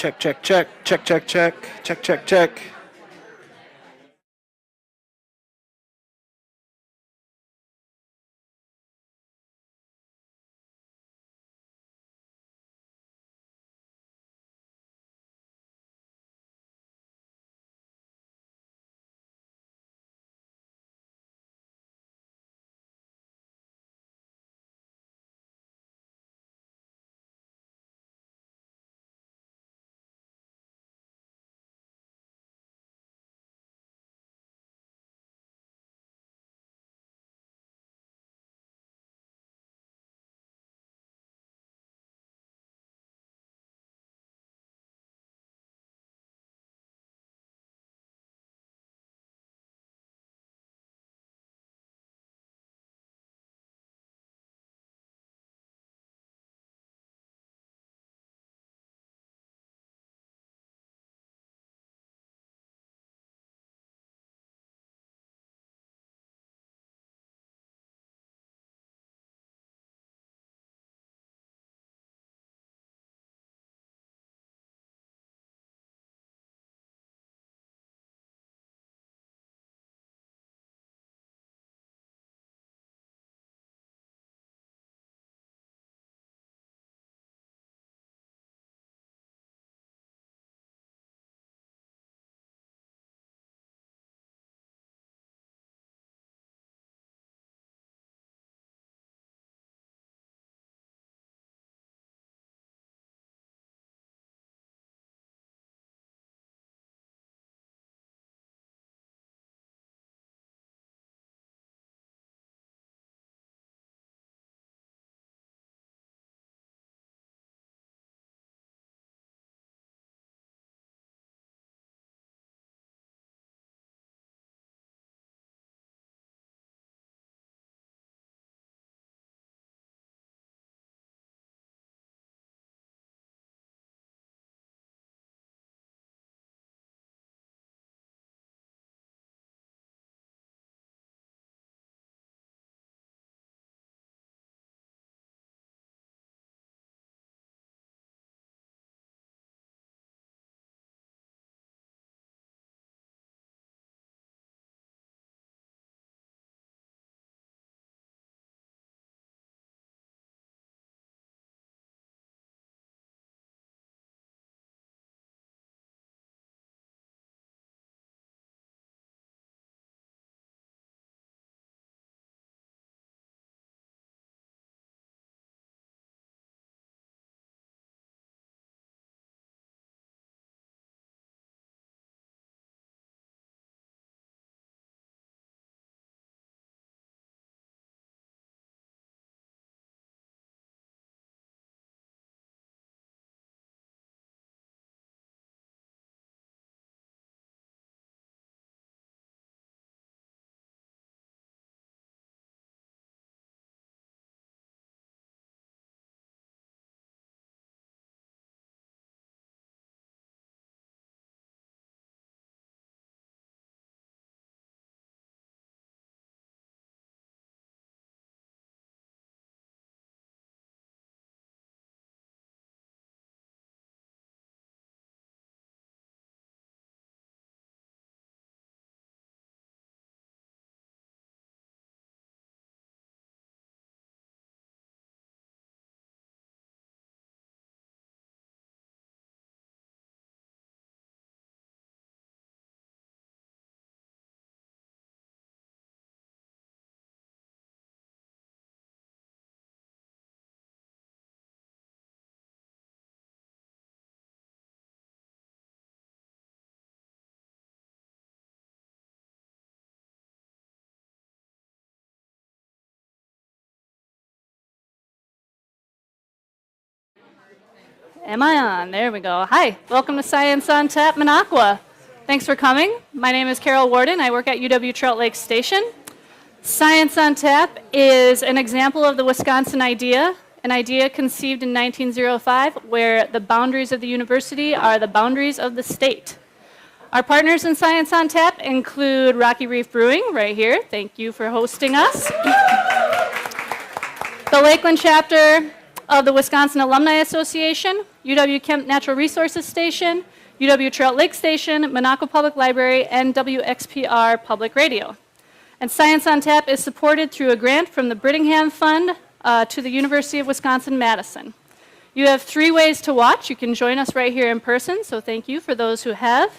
Check, check, check, check, check, check, check, check, check. Am I on? There we go. Hi, welcome to Science on Tap, Minocqua. Thanks for coming. My name is Carol Warden. I work at UW Trout Lake Station. Science on Tap is an example of the Wisconsin idea, an idea conceived in 1905 where the boundaries of the university are the boundaries of the state. Our partners in Science on Tap include Rocky Reef Brewing, right here. Thank you for hosting us. The Lakeland chapter of the Wisconsin Alumni Association, UW-Kemp Natural Resources Station, UW-Trout Lake Station, Minocqua Public Library, and WXPR Public Radio. And Science on Tap is supported through a grant from the Brittingham Fund to the University of Wisconsin-Madison. You have 3 ways to watch. You can join us right here in person, so thank you for those who have.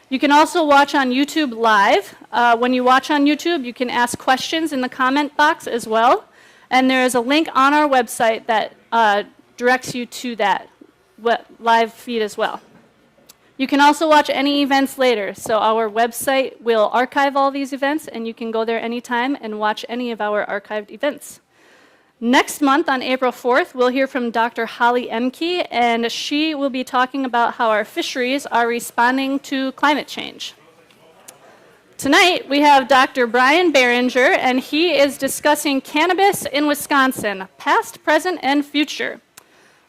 You can also watch on YouTube live. When you watch on YouTube, you can ask questions in the comment box as well. And there is a link on our website that directs you to that live feed as well. You can also watch any events later. So our website will archive all these events, and you can go there anytime and watch any of our archived events. Next month, on April 4th, we'll hear from Dr. Holly Emke, and she will be talking about how our fisheries are responding to climate change. Tonight, we have Dr. Brian Barringer, and he is discussing cannabis in Wisconsin, past, present, and future.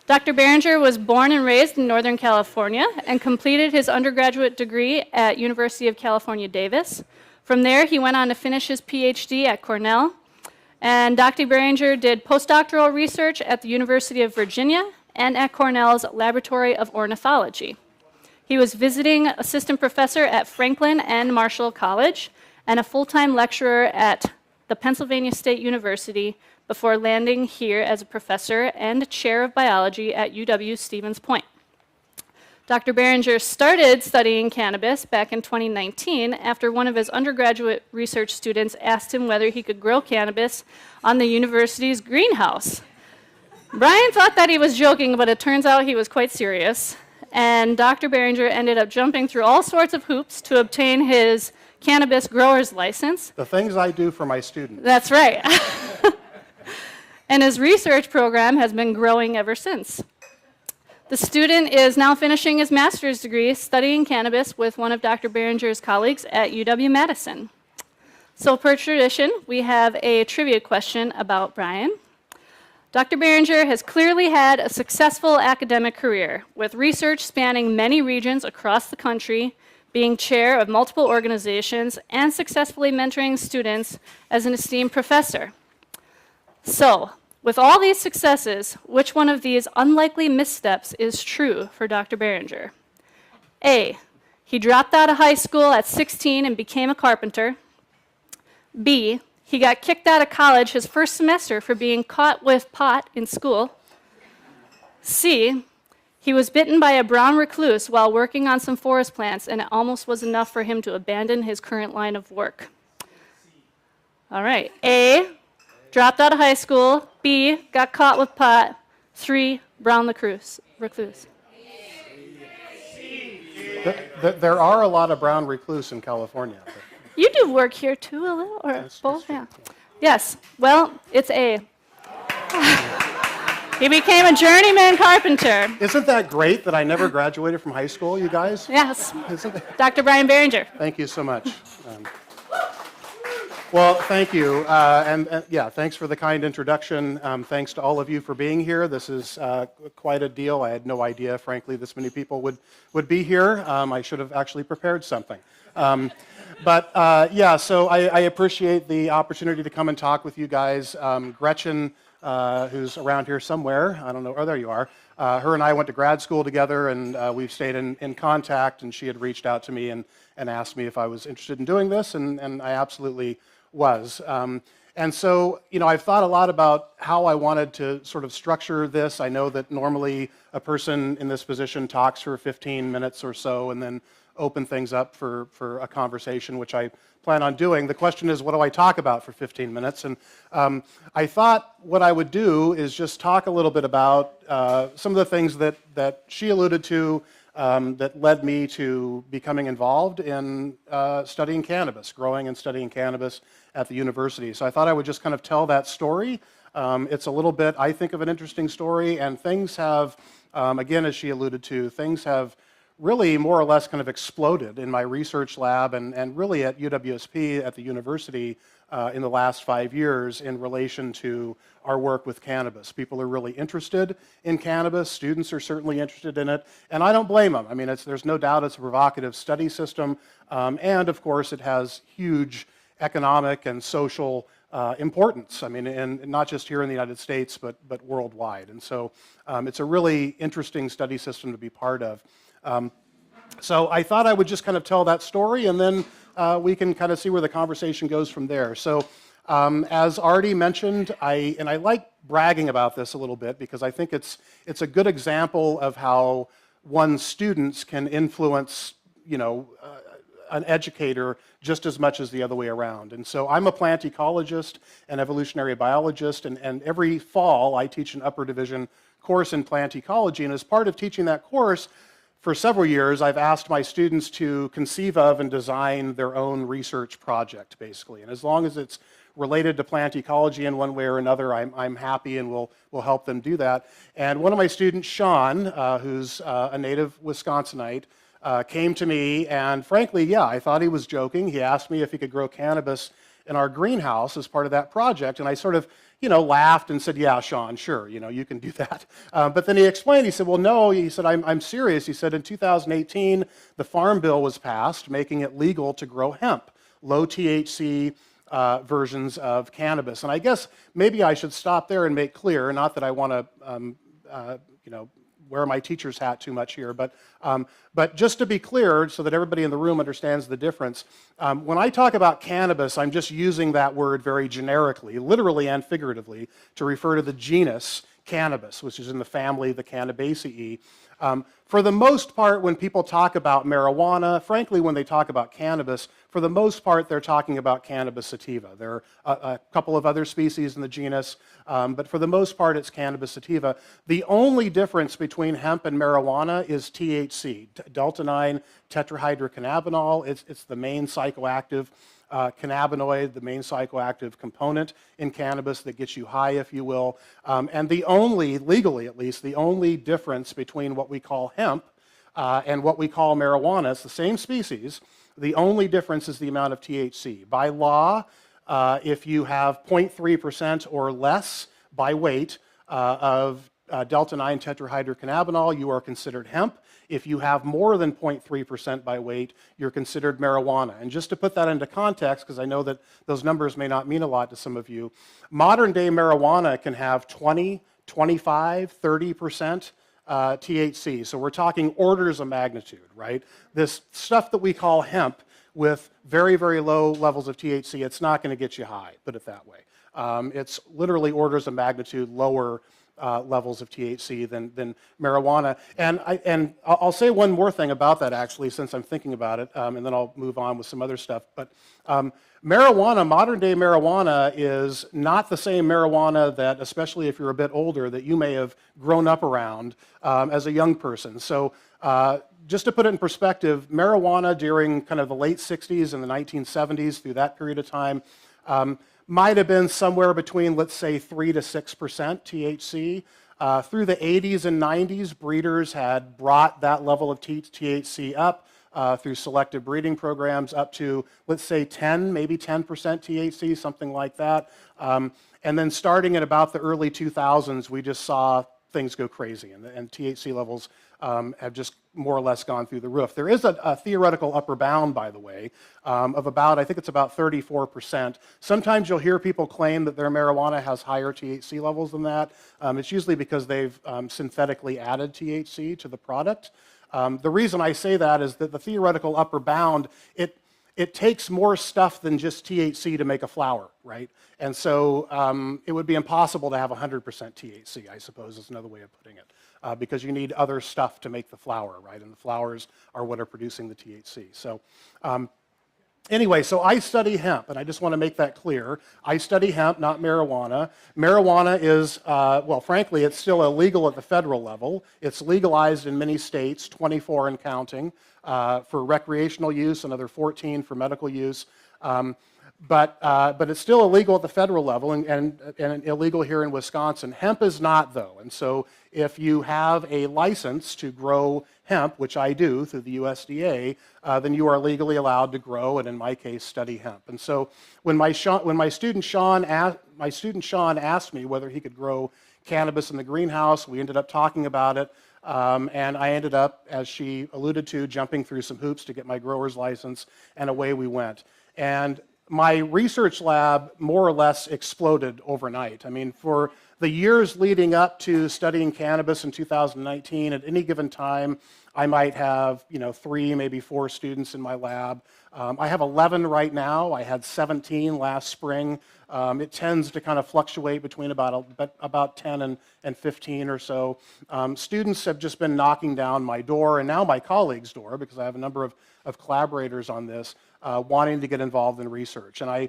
Dr. Barringer was born and raised in Northern California and completed his undergraduate degree at University of California, Davis. From there, he went on to finish his PhD at Cornell. And Dr. Barringer did postdoctoral research at the University of Virginia and at Cornell's Laboratory of Ornithology. He was visiting assistant professor at Franklin and Marshall College and a full-time lecturer at the Pennsylvania State University before landing here as a professor and chair of biology at UW-Stevens Point. Dr. Barringer started studying cannabis back in 2019 after one of his undergraduate research students asked him whether he could grow cannabis on the university's greenhouse. Brian thought that he was joking, but it turns out he was quite serious. And Dr. Barringer ended up jumping through all sorts of hoops to obtain his cannabis grower's license. The things I do for my students. That's right. And his research program has been growing ever since. The student is now finishing his master's degree studying cannabis with one of Dr. Barringer's colleagues at UW-Madison. So per tradition, we have a trivia question about Brian. Dr. Barringer has clearly had a successful academic career with research spanning many regions across the country, being chair of multiple organizations, and successfully mentoring students as an esteemed professor. So, with all these successes, which one of these unlikely missteps is true for Dr. Barringer? A, he dropped out of high school at 16 and became a carpenter. B, he got kicked out of college his first semester for being caught with pot in school. C, he was bitten by a brown recluse while working on some forest plants, and it almost was enough for him to abandon his current line of work. All right, A, dropped out of high school. B, got caught with pot. 3, brown recluse. There are a lot of brown recluse in California. You do work here too, a little, or That's both? true. Yeah. Yes. Well, it's A. He became a journeyman carpenter. Isn't that great that I never graduated from high school, you guys? Yes. Isn't it? Dr. Brian Barringer. Thank you so much. Well, thank you. And yeah, thanks for the kind introduction. Thanks to all of you for being here. This is quite a deal. I had no idea, frankly, this many people would be here. I should have actually prepared something. Yeah, so I appreciate the opportunity to come and talk with you guys. Gretchen, who's around here somewhere, I don't know, oh, there you are. Her and I went to grad school together, and we've stayed in contact, and she had reached out to me and asked me if I was interested in doing this, and I absolutely was. And so, you know, I've thought a lot about how I wanted to sort of structure this. I know that normally a person in this position talks for 15 minutes or so and then open things up for a conversation, which I plan on doing. The question is, what do I talk about for 15 minutes? And I thought what I would do is just talk a little bit about some of the things that she alluded to that led me to becoming involved in studying cannabis, growing and studying cannabis at the university. So I thought I would just kind of tell that story. It's a little bit, I think, of an interesting story, and things have, again, as she alluded to, things have really more or less kind of exploded in my research lab and really at UWSP at the university in the last 5 years in relation to our work with cannabis. People are really interested in cannabis. Students are certainly interested in it, and I don't blame them. I mean, there's no doubt it's a provocative study system, and of course it has huge economic and social importance. I mean, and not just here in the United States, but worldwide. And so it's a really interesting study system to be part of. So I thought I would just kind of tell that story, and then we can kind of see where the conversation goes from there. So as already mentioned, I like bragging about this a little bit because I think it's a good example of how one's students can influence, an educator just as much as the other way around. And so I'm a plant ecologist and evolutionary biologist, and every fall I teach an upper division course in plant ecology, and as part of teaching that course, for several years, I've asked my students to conceive of and design their own research project, basically. And as long as it's related to plant ecology in one way or another, I'm happy and will help them do that. And one of my students, Sean, who's a native Wisconsinite, came to me, and frankly, yeah, I thought he was joking. He asked me if he could grow cannabis in our greenhouse as part of that project, and I sort of, laughed and said, yeah, Sean, sure, you can do that. But then he explained, he said, well, no, he said, I'm serious. He said, in 2018, the Farm Bill was passed, making it legal to grow hemp, low THC versions of cannabis. And I guess maybe I should stop there and make clear, not that I want to, wear my teacher's hat too much here, but just to be clear so that everybody in the room understands the difference, when I talk about cannabis, I'm just using that word very generically, literally and figuratively, to refer to the genus Cannabis, which is in the family, the Cannabaceae. For the most part, when people talk about marijuana, frankly, when they talk about cannabis, for the most part, they're talking about Cannabis sativa. There are a couple of other species in the genus, but for the most part, it's Cannabis sativa. The only difference between hemp and marijuana is THC, delta-9 tetrahydrocannabinol. It's the main psychoactive cannabinoid, the main psychoactive component in cannabis that gets you high, if you will. And the only, legally at least, the only difference between what we call hemp and what we call marijuana, it's the same species, the only difference is the amount of THC. By law, if you have 0.3% or less by weight of delta-9 tetrahydrocannabinol, you are considered hemp. If you have more than 0.3% by weight, you're considered marijuana. And just to put that into context, because I know that those numbers may not mean a lot to some of you, modern day marijuana can have 20, 25, 30% THC. So we're talking orders of magnitude, right? This stuff that we call hemp with very, very low levels of THC, it's not going to get you high, put it that way. It's literally orders of magnitude lower levels of THC than marijuana. And I'll say one more thing about that, actually, since I'm thinking about it, and then I'll move on with some other stuff. But marijuana, modern day marijuana, is not the same marijuana that, especially if you're a bit older, that you may have grown up around as a young person. So just to put it in perspective, marijuana during kind of the late 60s and the 1970s, through that period of time, might have been somewhere between, let's say, 3 to 6% THC. Through the 80s and 90s, breeders had brought that level of THC up through selective breeding programs up to, let's say, 10, maybe 10% THC, something like that. And then starting at about the early 2000s, we just saw things go crazy, and THC levels have just more or less gone through the roof. There is a theoretical upper bound, by the way, of about, I think it's about 34%. Sometimes you'll hear people claim that their marijuana has higher THC levels than that. It's usually because they've synthetically added THC to the product. The reason I say that is that the theoretical upper bound, it takes more stuff than just THC to make a flower, right? And so it would be impossible to have 100% THC, I suppose is another way of putting it, because you need other stuff to make the flower, right? And the flowers are what are producing the THC. So anyway, so I study hemp, and I just want to make that clear. I study hemp, not marijuana. Marijuana is, well, frankly, it's still illegal at the federal level. It's legalized in many states, 24 and counting, for recreational use, another 14 for medical use. But it's still illegal at the federal level and illegal here in Wisconsin. Hemp is not, though. And so if you have a license to grow hemp, which I do through the USDA, then you are legally allowed to grow, and in my case, study hemp. And so when my student Sean asked me whether he could grow cannabis in the greenhouse, we ended up talking about it. And I ended up, as she alluded to, jumping through some hoops to get my grower's license, and away we went. And my research lab more or less exploded overnight. I mean, for the years leading up to studying cannabis in 2019, at any given time, I might have 3, maybe 4 students in my lab. I have 11 right now. I had 17 last spring. It tends to kind of fluctuate between about 10 and 15 or so. Students have just been knocking down my door, and now my colleagues' door, because I have a number of collaborators on this, wanting to get involved in research. And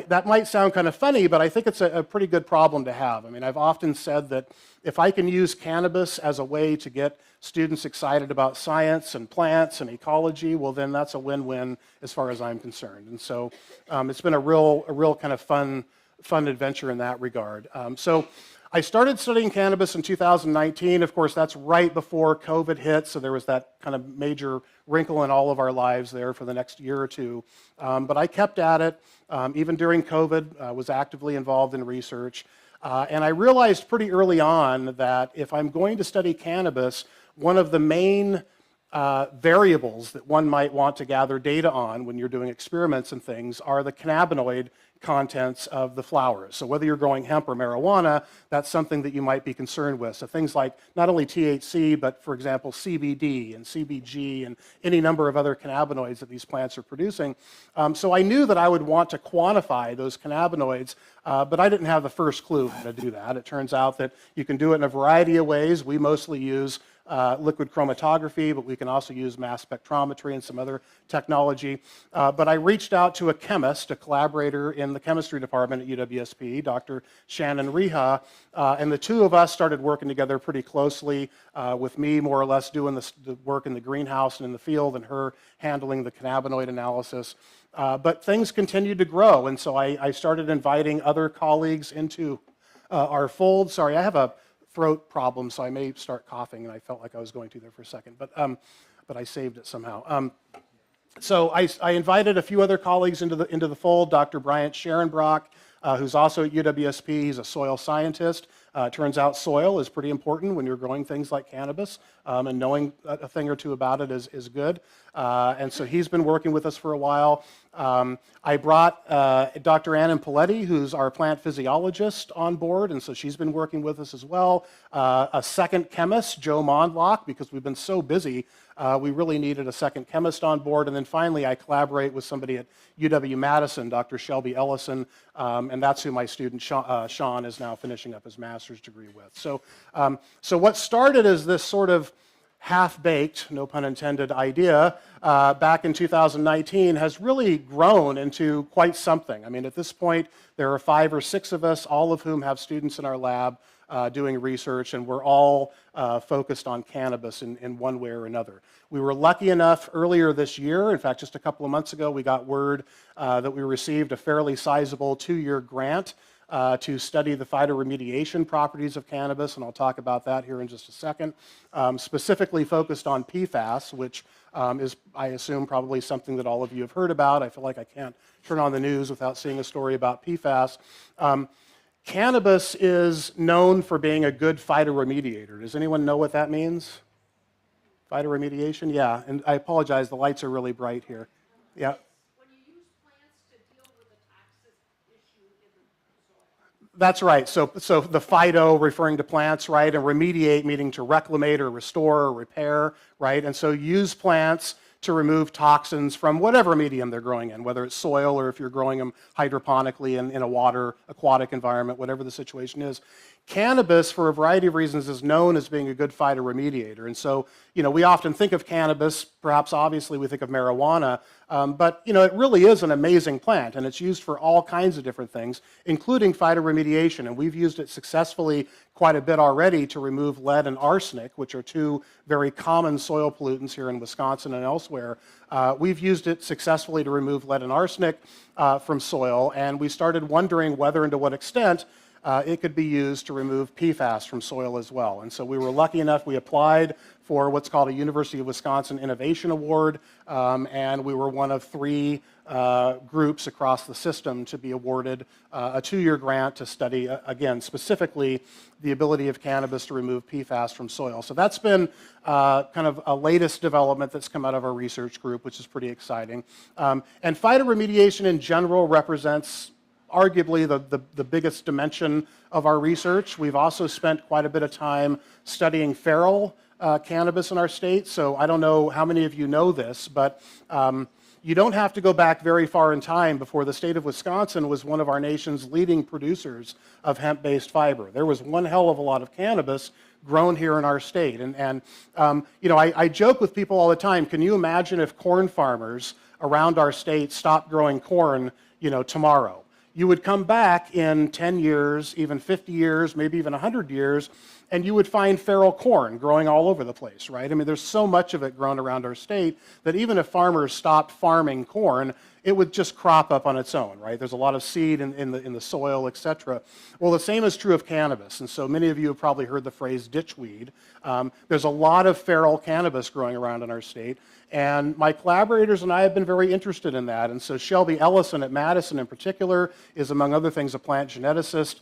that might sound kind of funny, but I think it's a pretty good problem to have. I mean, I've often said that if I can use cannabis as a way to get students excited about science and plants and ecology, well, then that's a win-win as far as I'm concerned. And so it's been a real kind of fun adventure in that regard. So I started studying cannabis in 2019. Of course, that's right before COVID hit, so there was that kind of major wrinkle in all of our lives there for the next year or two. But I kept at it. Even during COVID, was actively involved in research. And I realized pretty early on that if I'm going to study cannabis, one of the main variables that one might want to gather data on when you're doing experiments and things are the cannabinoid contents of the flowers. So whether you're growing hemp or marijuana, that's something that you might be concerned with. So things like not only THC, but for example, CBD and CBG and any number of other cannabinoids that these plants are producing. So I knew that I would want to quantify those cannabinoids, but I didn't have the first clue how to do that. It turns out that you can do it in a variety of ways. We mostly use liquid chromatography, but we can also use mass spectrometry and some other technology. But I reached out to a chemist, a collaborator in the chemistry department at UWSP, Dr. Shannon Reha, and the two of us started working together pretty closely, with me more or less doing the work in the greenhouse and in the field, and her handling the cannabinoid analysis. But things continued to grow, and so I started inviting other colleagues into our fold. Sorry, I have a throat problem, so I may start coughing, and I felt like I was going to there for a second, but I saved it somehow. So I invited a few other colleagues into the fold. Dr. Bryant Sharonbrock, who's also at UWSP. He's a soil scientist. Turns out soil is pretty important when you're growing things like cannabis, and knowing a thing or two about it is good. And so he's been working with us for a while. I brought Dr. Ann Poletti, who's our plant physiologist, on board, and so she's been working with us as well. A second chemist, Joe Mondlock, because we've been so busy, we really needed a second chemist on board. And then finally, I collaborate with somebody at UW-Madison, Dr. Shelby Ellison, and that's who my student Sean is now finishing up his master's degree with. So, so what started as this sort of half-baked, no pun intended, idea back in 2019 has really grown into quite something. I mean, at this point, there are 5 or 6 of us, all of whom have students in our lab doing research, and we're all focused on cannabis in one way or another. We were lucky enough earlier this year, in fact, just a couple of months ago, we got word that we received a fairly sizable 2-year grant to study the phyto remediation properties of cannabis, and I'll talk about that here in just a second. Specifically focused on PFAS, which is, I assume, probably something that all of you have heard about. I feel like I can't turn on the news without seeing a story about PFAS. Cannabis is known for being a good phytoremediator. Does anyone know what that means? Phytoremediation? Yeah, and I apologize, the lights are really bright here. Yeah. When you use plants to deal with a toxic issue in the soil. That's right. So the phyto referring to plants, right, and remediate meaning to reclimate or restore or repair, right? And so use plants to remove toxins from whatever medium they're growing in, whether it's soil or if you're growing them hydroponically in a water aquatic environment, whatever the situation is. Cannabis, for a variety of reasons, is known as being a good phytoremediator. And so, we often think of cannabis, perhaps obviously we think of marijuana, but, it really is an amazing plant, and it's used for all kinds of different things, including phytoremediation. And we've used it successfully quite a bit already to remove lead and arsenic, which are 2 very common soil pollutants here in Wisconsin and elsewhere. We've used it successfully to remove lead and arsenic from soil, and we started wondering whether and to what extent it could be used to remove PFAS from soil as well. And so we were lucky enough, we applied for what's called a University of Wisconsin Innovation Award, and we were one of 3 groups across the system to be awarded a 2-year grant to study, again, specifically the ability of cannabis to remove PFAS from soil. So that's been kind of a latest development that's come out of our research group, which is pretty exciting. And phyto remediation in general represents arguably the biggest dimension of our research. We've also spent quite a bit of time studying feral cannabis in our state. So I don't know how many of you know this, but you don't have to go back very far in time before the state of Wisconsin was one of our nation's leading producers of hemp-based fiber. There was one hell of a lot of cannabis grown here in our state. And you know, I joke with people all the time, can you imagine if corn farmers around our state stopped growing corn, you know, tomorrow? You would come back in 10 years, even 50 years, maybe even 100 years, and you would find feral corn growing all over the place, right? I mean, there's so much of it grown around our state that even if farmers stopped farming corn, it would just crop up on its own, right? There's a lot of seed in the soil, et cetera. Well, the same is true of cannabis, and so many of you have probably heard the phrase ditchweed. There's a lot of feral cannabis growing around in our state, and my collaborators and I have been very interested in that. And so Shelby Ellison at Madison in particular is, among other things, a plant geneticist.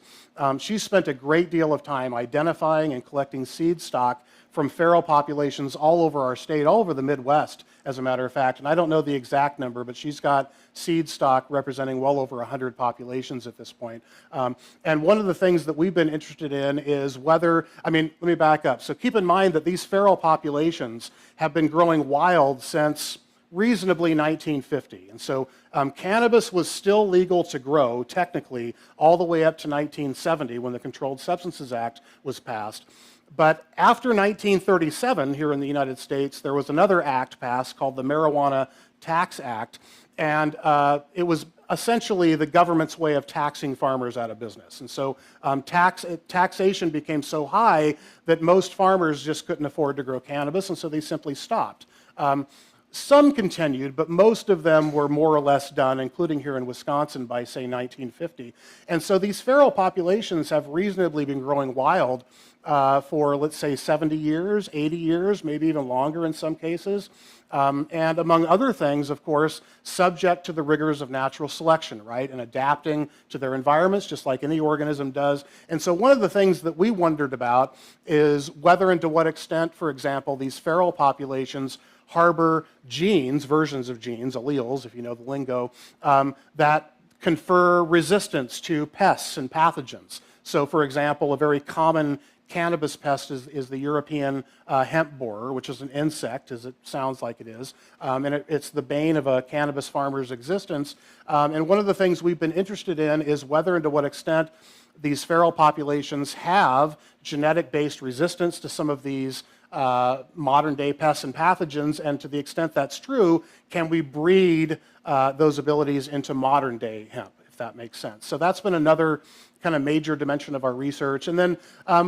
She spent a great deal of time identifying and collecting seed stock from feral populations all over our state, all over the Midwest, as a matter of fact. And I don't know the exact number, but she's got seed stock representing well over 100 populations at this point. And one of the things that we've been interested in is whether, I mean, let me back up. So keep in mind that these feral populations have been growing wild since reasonably 1950. And so cannabis was still legal to grow, technically, all the way up to 1970 when the Controlled Substances Act was passed. But after 1937, here in the United States, there was another act passed called the Marijuana Tax Act, and it was essentially the government's way of taxing farmers out of business. And so taxation became so high that most farmers just couldn't afford to grow cannabis, and so they simply stopped. Some continued, but most of them were more or less done, including here in Wisconsin by, say, 1950. And so these feral populations have reasonably been growing wild for, let's say, 70 years, 80 years, maybe even longer in some cases. And among other things, of course, subject to the rigors of natural selection, right, and adapting to their environments just like any organism does. And so one of the things that we wondered about is whether and to what extent, for example, these feral populations harbor genes, versions of genes, alleles, if you know the lingo, that confer resistance to pests and pathogens. So, for example, a very common cannabis pest is the European hemp borer, which is an insect, as it sounds like it is, and it's the bane of a cannabis farmer's existence. And one of the things we've been interested in is whether and to what extent these feral populations have genetic-based resistance to some of these modern-day pests and pathogens, and to the extent that's true, can we breed those abilities into modern-day hemp, if that makes sense. So that's been another kind of major dimension of our research. And then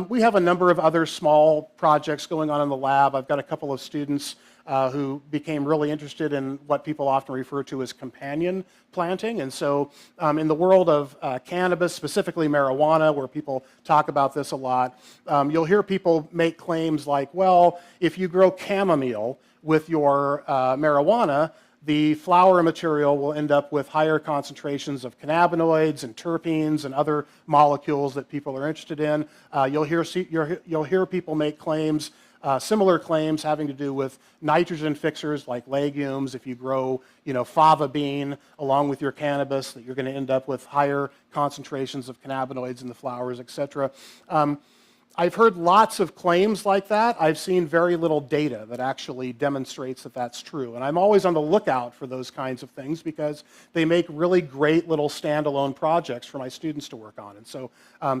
we have a number of other small projects going on in the lab. I've got a couple of students who became really interested in what people often refer to as companion planting. And so in the world of cannabis, specifically marijuana, where people talk about this a lot, you'll hear people make claims like, well, if you grow chamomile with your marijuana, the flower material will end up with higher concentrations of cannabinoids and terpenes and other molecules that people are interested in. You'll hear people make claims, similar claims having to do with nitrogen fixers like legumes. If you grow, fava bean along with your cannabis, that you're going to end up with higher concentrations of cannabinoids in the flowers, et cetera. I've heard lots of claims like that. I've seen very little data that actually demonstrates that that's true. And I'm always on the lookout for those kinds of things because they make really great little standalone projects for my students to work on. And so,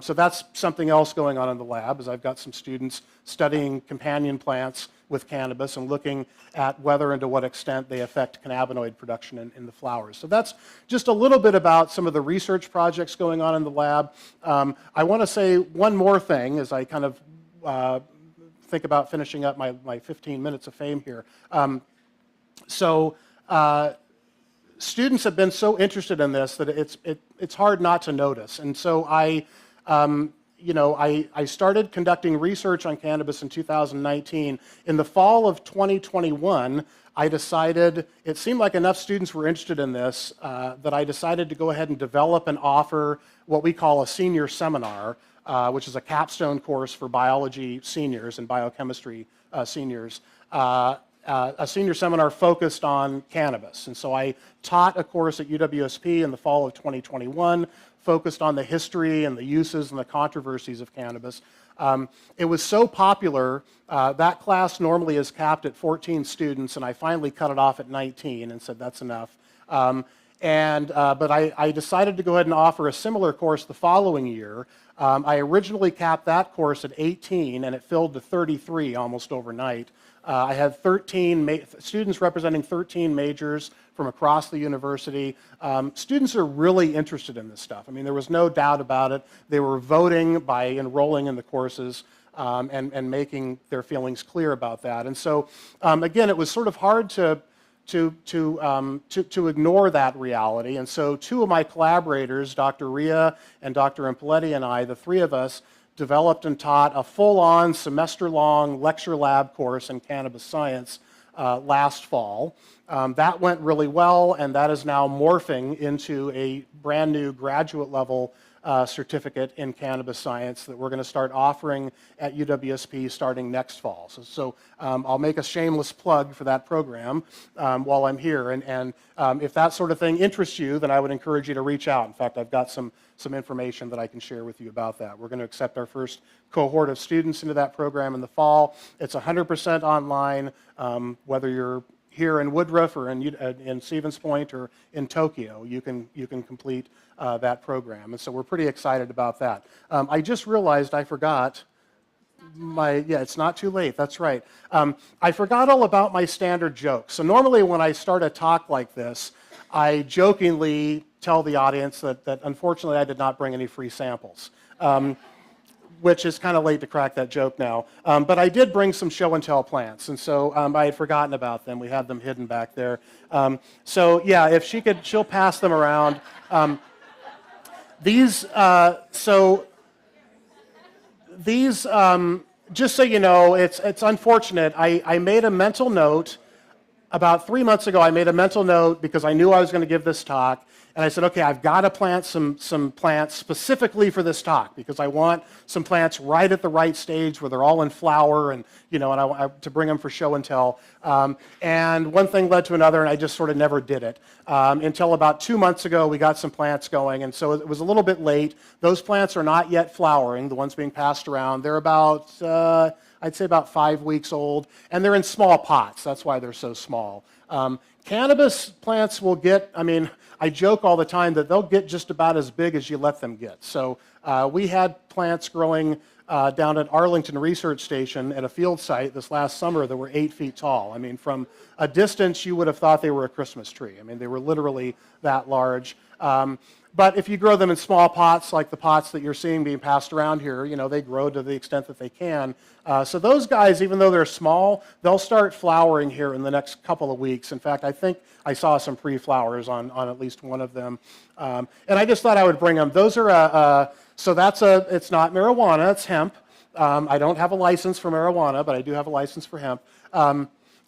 so that's something else going on in the lab, is I've got some students studying companion plants with cannabis and looking at whether and to what extent they affect cannabinoid production in the flowers. So that's just a little bit about some of the research projects going on in the lab. I want to say one more thing as I kind of think about finishing up my 15 minutes of fame here. Students have been so interested in this that it's hard not to notice. And so I I started conducting research on cannabis in 2019. In the fall of 2021, I decided, it seemed like enough students were interested in this, that I decided to go ahead and develop and offer what we call a senior seminar, which is a capstone course for biology seniors and biochemistry seniors. A senior seminar focused on cannabis. And so I taught a course at UWSP in the fall of 2021, focused on the history and the uses and the controversies of cannabis. It was so popular, that class normally is capped at 14 students, and I finally cut it off at 19 and said that's enough. But I decided to go ahead and offer a similar course the following year. I originally capped that course at 18, and it filled to 33 almost overnight. I had 13 students representing 13 majors from across the university. Students are really interested in this stuff. I mean, there was no doubt about it. They were voting by enrolling in the courses and making their feelings clear about that. And so, again, it was sort of hard to ignore that reality. And so two of my collaborators, Dr. Ria and Dr. Impoletti and I, the three of us, developed and taught a full-on semester-long lecture lab course in cannabis science last fall. That went really well, and that is now morphing into a brand new graduate level certificate in cannabis science that we're going to start offering at UWSP starting next fall. So I'll make a shameless plug for that program while I'm here. And if that sort of thing interests you, then I would encourage you to reach out. In fact, I've got some information that I can share with you about that. We're going to accept our first cohort of students into that program in the fall. It's 100% online, whether you're here in Woodruff or in Stevens Point or in Tokyo, you can complete that program. And so we're pretty excited about that. I just realized I forgot it's not too late, that's right. I forgot all about my standard jokes. So normally when I start a talk like this, I jokingly tell the audience that unfortunately I did not bring any free samples. Which is kind of late to crack that joke now. But I did bring some show and tell plants, and so I had forgotten about them. We had them hidden back there. So yeah, if she'll pass them around. These, just so you know, it's unfortunate. I made a mental note about 3 months ago. I made a mental note because I knew I was going to give this talk. And I said, okay, I've got to plant some plants specifically for this talk because I want some plants right at the right stage where they're all in flower and, and I to bring them for show and tell. And one thing led to another, and I just sort of never did it. Until about 2 months ago, we got some plants going, and so it was a little bit late. Those plants are not yet flowering, the ones being passed around. They're about, I'd say about 5 weeks old, and they're in small pots. That's why they're so small. Cannabis plants will get, I joke all the time that they'll get just about as big as you let them get. So we had plants growing down at Arlington Research Station at a field site this last summer that were 8 feet tall. From a distance, you would have thought they were a Christmas tree. They were literally that large. But if you grow them in small pots, like the pots that you're seeing being passed around here, they grow to the extent that they can. So those guys, even though they're small, they'll start flowering here in the next couple of weeks. In fact, I think I saw some pre-flowers on at least one of them. And I just thought I would bring them. Those are, it's not marijuana, it's hemp. I don't have a license for marijuana, but I do have a license for hemp.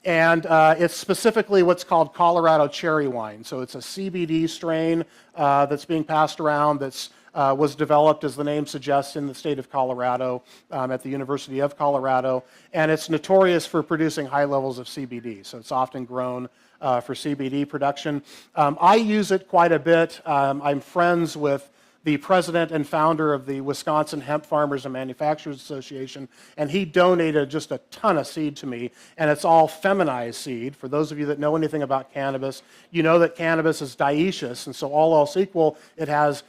And it's specifically what's called Colorado cherry wine. So it's a CBD strain that's being passed around that's was developed, as the name suggests, in the state of Colorado at the University of Colorado. And it's notorious for producing high levels of CBD. So it's often grown for CBD production. I use it quite a bit. I'm friends with the president and founder of the Wisconsin Hemp Farmers and Manufacturers Association, and he donated just a ton of seed to me, and it's all feminized seed. For those of you that know anything about cannabis, you know that cannabis is dioecious, and so all else equal, it has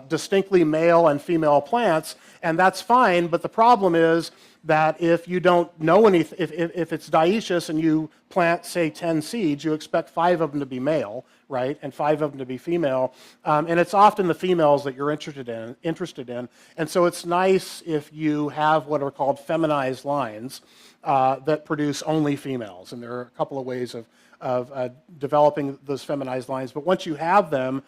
distinctly male and female plants, and that's fine, but the problem is that if you don't know anything, if it's dioecious and you plant, say, 10 seeds, you expect 5 of them to be male, right, and 5 of them to be female, and it's often the females that you're interested in, and so it's nice if you have what are called feminized lines that produce only females, and there are a couple of ways of developing those feminized lines. But once you have them,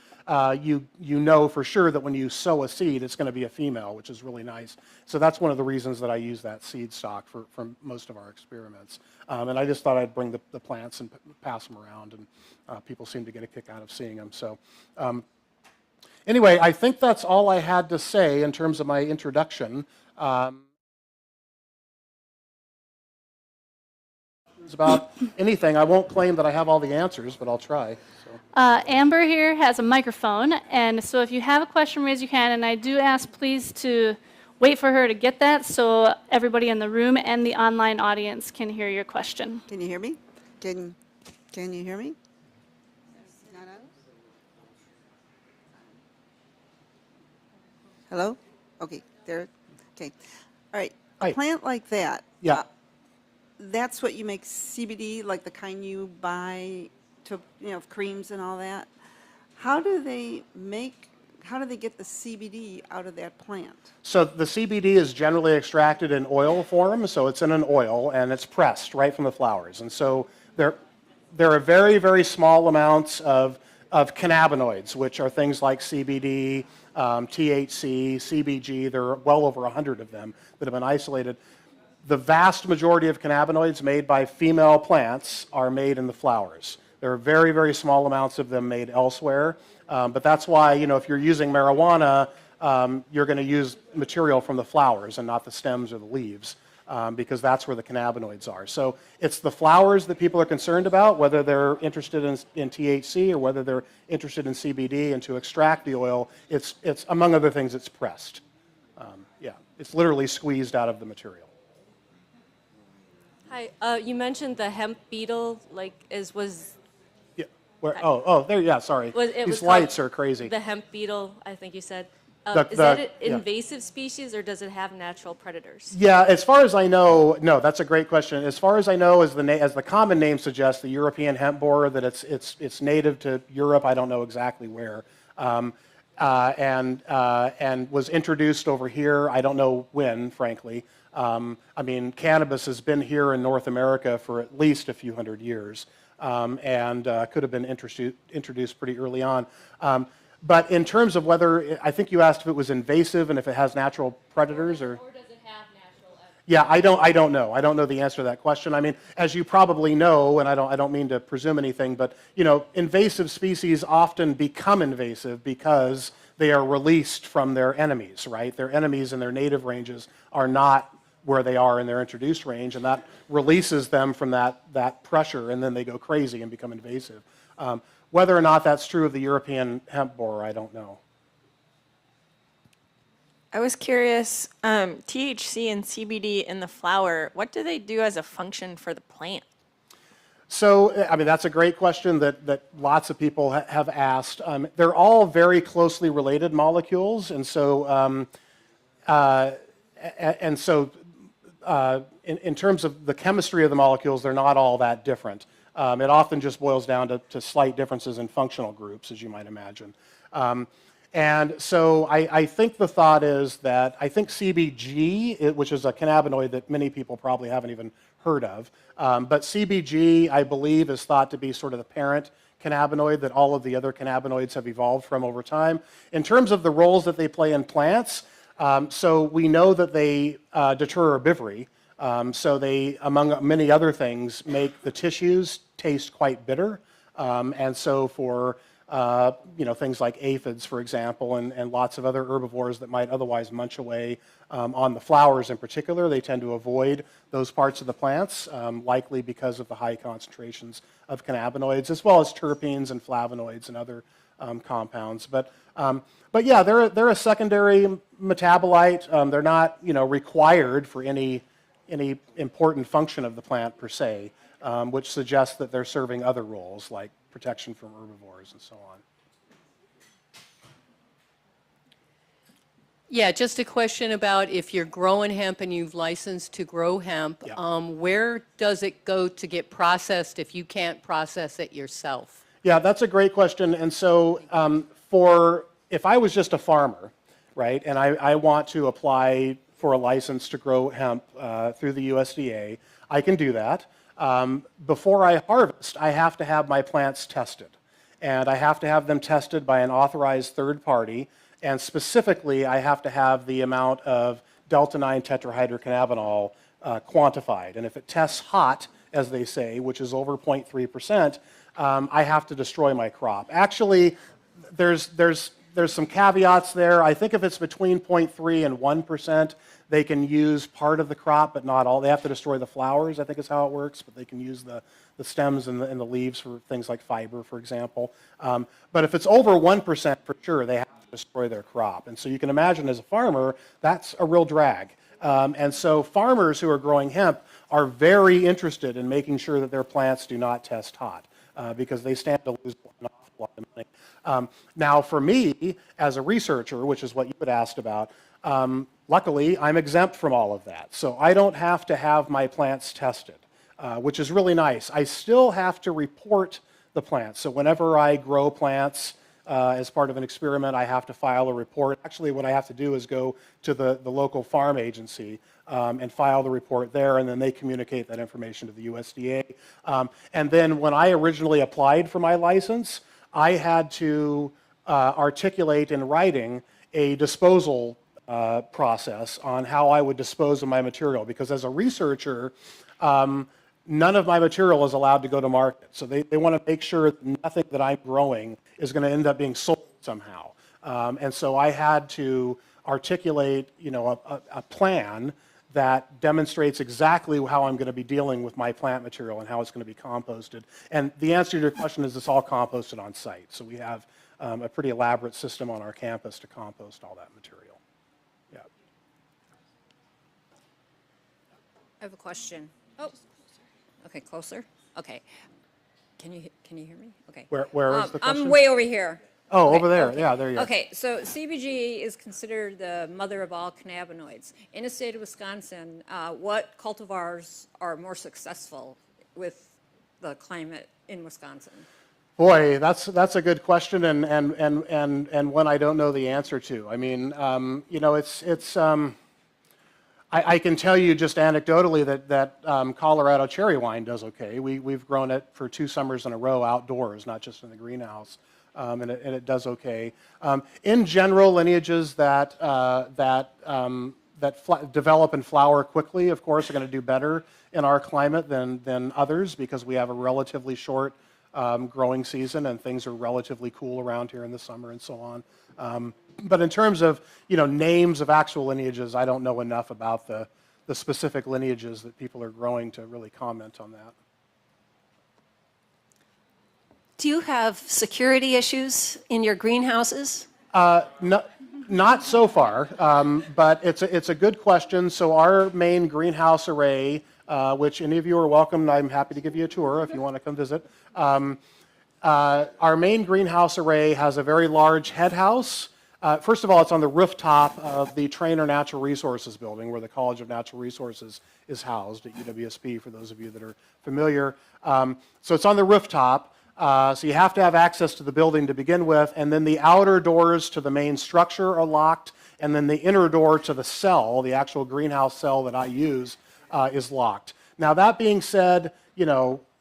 you know for sure that when you sow a seed, it's going to be a female, which is really nice. So that's one of the reasons that I use that seed stock for most of our experiments. And I just thought I'd bring the plants and pass them around, and people seem to get a kick out of seeing them. So anyway, I think that's all I had to say in terms of my introduction. About anything. I won't claim that I have all the answers, but I'll try. So. Amber here has a microphone, and so if you have a question, raise your hand, and I do ask please to wait for her to get that so everybody in the room and the online audience can hear your question. Can you hear me? Can you hear me? Not on? Hello? Okay, there. Okay. All right. A Hi. plant like that. Yeah. That's what you make CBD, like the kind you buy to, creams and all that. How do they get the CBD out of that plant? So the CBD is generally extracted in oil form, so it's in an oil and it's pressed right from the flowers. And so there are very, very small amounts of cannabinoids, which are things like CBD, THC, CBG. There are well over 100 of them that have been isolated. The vast majority of cannabinoids made by female plants are made in the flowers. There are very, very small amounts of them made elsewhere. But that's why, if you're using marijuana, you're going to use material from the flowers and not the stems or the leaves, because that's where the cannabinoids are. So it's the flowers that people are concerned about, whether they're interested in THC or whether they're interested in CBD. And to extract the oil, it's among other things, it's pressed. It's literally squeezed out of the material. Hi, you mentioned the hemp beetle, Yeah. Where? There. Yeah. Sorry. These lights are crazy. The hemp beetle, I think you said. Is Yeah. that an invasive species, or does it have natural predators? Yeah. As far as I know, no. That's a great question. As far as I know, as the common name suggests, the European hemp borer, that it's native to Europe. I don't know exactly where. And was introduced over here. I don't know when, frankly. Cannabis has been here in North America for at least a few hundred years, and could have been introduced pretty early on. But in terms of whether, I think you asked if it was invasive and if it has natural predators, or Or does it have natural evidence? yeah, I don't know. I don't know the answer to that question. As you probably know, and I don't mean to presume anything, but invasive species often become invasive because they are released from their enemies, right? Their enemies in their native ranges are not where they are in their introduced range, and that releases them from that pressure, and then they go crazy and become invasive. Whether or not that's true of the European hemp borer, I don't know. I was curious, THC and CBD in the flower, what do they do as a function for the plant? So, that's a great question that lots of people have asked. They're all very closely related molecules, and so in terms of the chemistry of the molecules, they're not all that different. It often just boils down to slight differences in functional groups, as you might imagine. And so I think the thought is that I think CBG, which is a cannabinoid that many people probably haven't even heard of, but CBG, I believe, is thought to be sort of the parent cannabinoid that all of the other cannabinoids have evolved from over time. In terms of the roles that they play in plants, so we know that they deter herbivory. So they, among many other things, make the tissues taste quite bitter. And so for things like aphids, for example, and lots of other herbivores that might otherwise munch away on the flowers in particular, they tend to avoid those parts of the plants, likely because of the high concentrations of cannabinoids, as well as terpenes and flavonoids and other compounds. But yeah, they're a secondary metabolite. They're not required for any important function of the plant per se, which suggests that they're serving other roles like protection from herbivores and so on. Yeah, just a question about if you're growing hemp and you've licensed to grow hemp, Yeah. Where does it go to get processed if you can't process it yourself? Yeah, that's a great question. And so if I was just a farmer, right, and I want to apply for a license to grow hemp through the USDA, I can do that. Before I harvest, I have to have my plants tested. And I have to have them tested by an authorized third party. And specifically, I have to have the amount of delta-9 tetrahydrocannabinol quantified. And if it tests hot, as they say, which is over 0.3%, I have to destroy my crop. Actually, there's some caveats there. I think if it's between 0.3 and 1%, they can use part of the crop, but not all. They have to destroy the flowers, I think is how it works, but they can use the stems and the leaves for things like fiber, for example. But if it's over 1%, for sure, they have to destroy their crop. And so you can imagine as a farmer, that's a real drag. And so farmers who are growing hemp are very interested in making sure that their plants do not test hot because they stand to lose an awful lot of money. Now, for me, as a researcher, which is what you had asked about, luckily, I'm exempt from all of that. So I don't have to have my plants tested, which is really nice. I still have to report the plants. So whenever I grow plants as part of an experiment, I have to file a report. Actually, what I have to do is go to the local farm agency and file the report there, and then they communicate that information to the USDA. And then when I originally applied for my license, I had to articulate in writing a disposal process on how I would dispose of my material, because as a researcher, none of my material is allowed to go to market. So they want to make sure that nothing that I'm growing is going to end up being sold somehow. And so I had to articulate, a plan that demonstrates exactly how I'm going to be dealing with my plant material and how it's going to be composted. And the answer to your question is it's all composted on site. So we have a pretty elaborate system on our campus to compost all that material. Yeah. I have a question. Oh, okay, closer. Okay. Can you hear me? Okay. Where is the question? I'm way over here. Oh, Okay, over there. okay. Yeah, there you go. Okay, so CBG is considered the mother of all cannabinoids. In the state of Wisconsin, what cultivars are more successful with the climate in Wisconsin? Boy, that's a good question, and one I don't know the answer to. I mean, I can tell you just anecdotally that Colorado cherry wine does okay. We've grown it for 2 summers in a row outdoors, not just in the greenhouse, and it does okay. In general, lineages that develop and flower quickly, of course, are going to do better in our climate than others because we have a relatively short growing season and things are relatively cool around here in the summer and so on. But in terms of names of actual lineages, I don't know enough about the specific lineages that people are growing to really comment on that. Do you have security issues in your greenhouses? Not so far, but it's a good question. So our main greenhouse array, which any of you are welcome, I'm happy to give you a tour if you want to come visit. Our main greenhouse array has a very large head house. First of all, it's on the rooftop of the Trainer Natural Resources building where the College of Natural Resources is housed at UWSP, for those of you that are familiar. So it's on the rooftop. So you have to have access to the building to begin with, and then the outer doors to the main structure are locked, and then the inner door to the cell, the actual greenhouse cell that I use, is locked. Now that being said,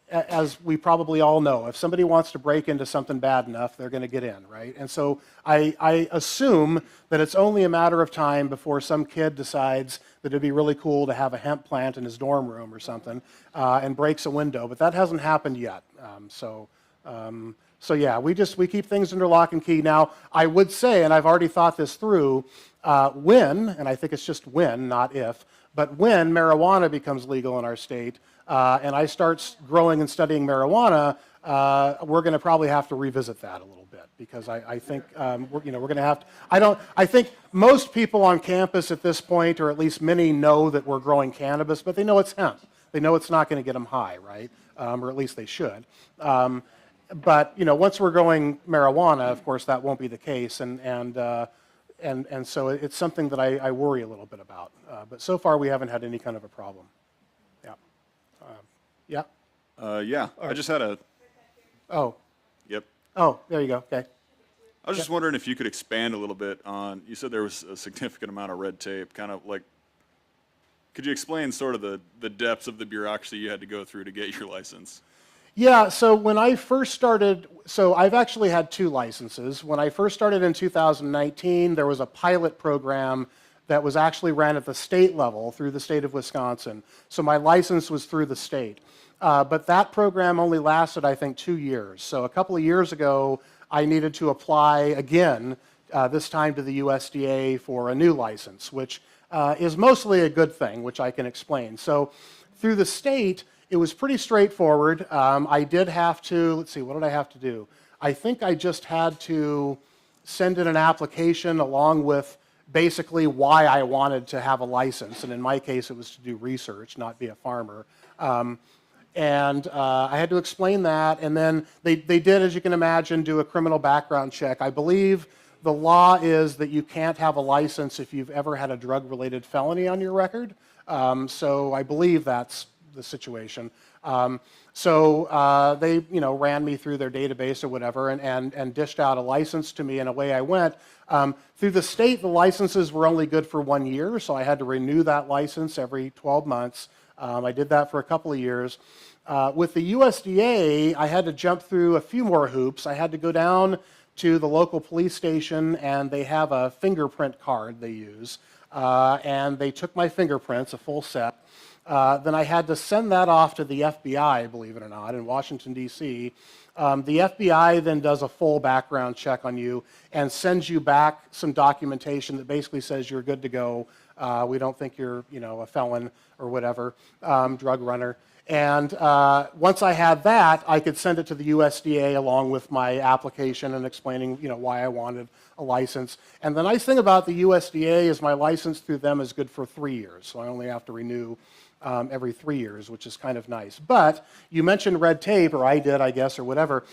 as we probably all know, if somebody wants to break into something bad enough, they're going to get in, right? And so I assume that it's only a matter of time before some kid decides that it'd be really cool to have a hemp plant in his dorm room or something and breaks a window, but that hasn't happened yet. So yeah, we keep things under lock and key. Now, I would say, and I've already thought this through, when, and I think it's just when, not if, but when marijuana becomes legal in our state, and I start growing and studying marijuana, we're going to probably have to revisit that a little bit because I think we're going to have to. I think most people on campus at this point, or at least many, know that we're growing cannabis, but they know it's hemp. They know it's not going to get them high, right? Or at least they should. But once we're growing marijuana, of course, that won't be the case, and so it's something that I worry a little bit about. But so far, we haven't had any kind of a problem. Yeah. Yeah. I just had a. Oh. Yep. Oh, there you go. Okay. I was just wondering if you could expand a little bit on. You said there was a significant amount of red tape, kind of like Could you explain sort of the depths of the bureaucracy you had to go through to get your license? Yeah, so when I first started, so I've actually had 2 licenses. When I first started in 2019, there was a pilot program that was actually ran at the state level through the state of Wisconsin. So my license was through the state. But that program only lasted, I think, 2 years. So a couple of years ago, I needed to apply again, this time to the USDA for a new license, which is mostly a good thing, which I can explain. So through the state, it was pretty straightforward. I did have to, let's see, what did I have to do? I think I just had to send in an application along with basically why I wanted to have a license. And in my case, it was to do research, not be a farmer. And I had to explain that. And then they did, as you can imagine, do a criminal background check. I believe the law is that you can't have a license if you've ever had a drug-related felony on your record. So I believe that's the situation. So they, ran me through their database or whatever and dished out a license to me, and away I went. Through the state, the licenses were only good for 1 year, so I had to renew that license every 12 months. I did that for a couple of years. With the USDA, I had to jump through a few more hoops. I had to go down to the local police station, and they have a fingerprint card they use. And they took my fingerprints, a full set. Then I had to send that off to the FBI, believe it or not, in Washington, D.C. The FBI then does a full background check on you and sends you back some documentation that basically says you're good to go. We don't think you're, a felon or whatever, drug runner. And once I had that, I could send it to the USDA along with my application and explaining, why I wanted a license. And the nice thing about the USDA is my license through them is good for 3 years, so I only have to renew every 3 years, which is kind of nice. But you mentioned red tape, or I did, I guess, or whatever.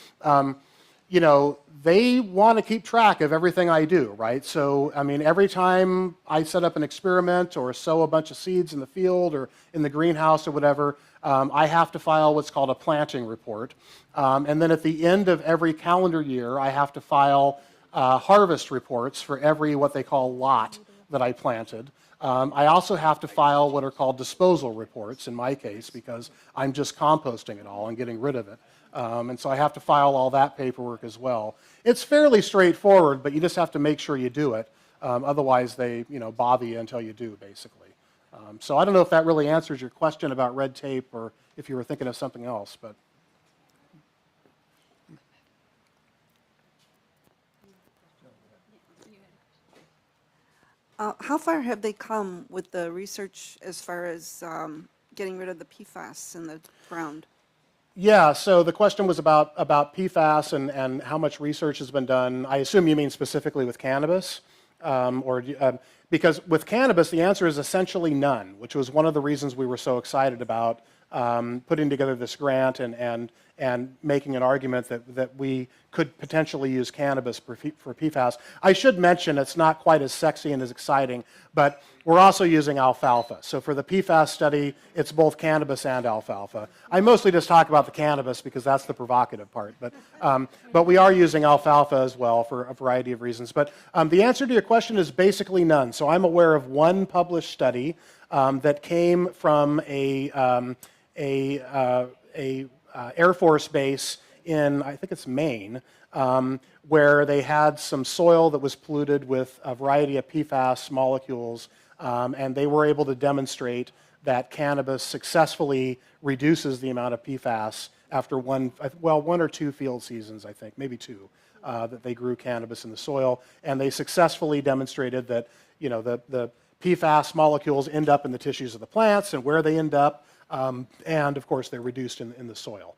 They want to keep track of everything I do, right? So, every time I set up an experiment or sow a bunch of seeds in the field or in the greenhouse or whatever, I have to file what's called a planting report. And then at the end of every calendar year, I have to file harvest reports for every what they call lot that I planted. I also have to file what are called disposal reports in my case because I'm just composting it all and getting rid of it. And so I have to file all that paperwork as well. It's fairly straightforward, but you just have to make sure you do it. Otherwise, they bother you until you do, basically. So I don't know if that really answers your question about red tape or if you were thinking of something else. But how far have they come with the research as far as getting rid of the PFAS in the ground? Yeah, so the question was about PFAS and how much research has been done. I assume you mean specifically with cannabis? Because with cannabis, the answer is essentially none, which was one of the reasons we were so excited about putting together this grant and making an argument that we could potentially use cannabis for PFAS. I should mention it's not quite as sexy and as exciting, but we're also using alfalfa. So for the PFAS study, it's both cannabis and alfalfa. I mostly just talk about the cannabis because that's the provocative part, but we are using alfalfa as well for a variety of reasons. But the answer to your question is basically none. So I'm aware of one published study that came from a Air Force base in, I think it's Maine, where they had some soil that was polluted with a variety of PFAS molecules, and they were able to demonstrate that cannabis successfully reduces the amount of PFAS after one or two field seasons, I think, maybe 2, that they grew cannabis in the soil, and they successfully demonstrated that the PFAS molecules end up in the tissues of the plants and where they end up. And of course, they're reduced in the soil.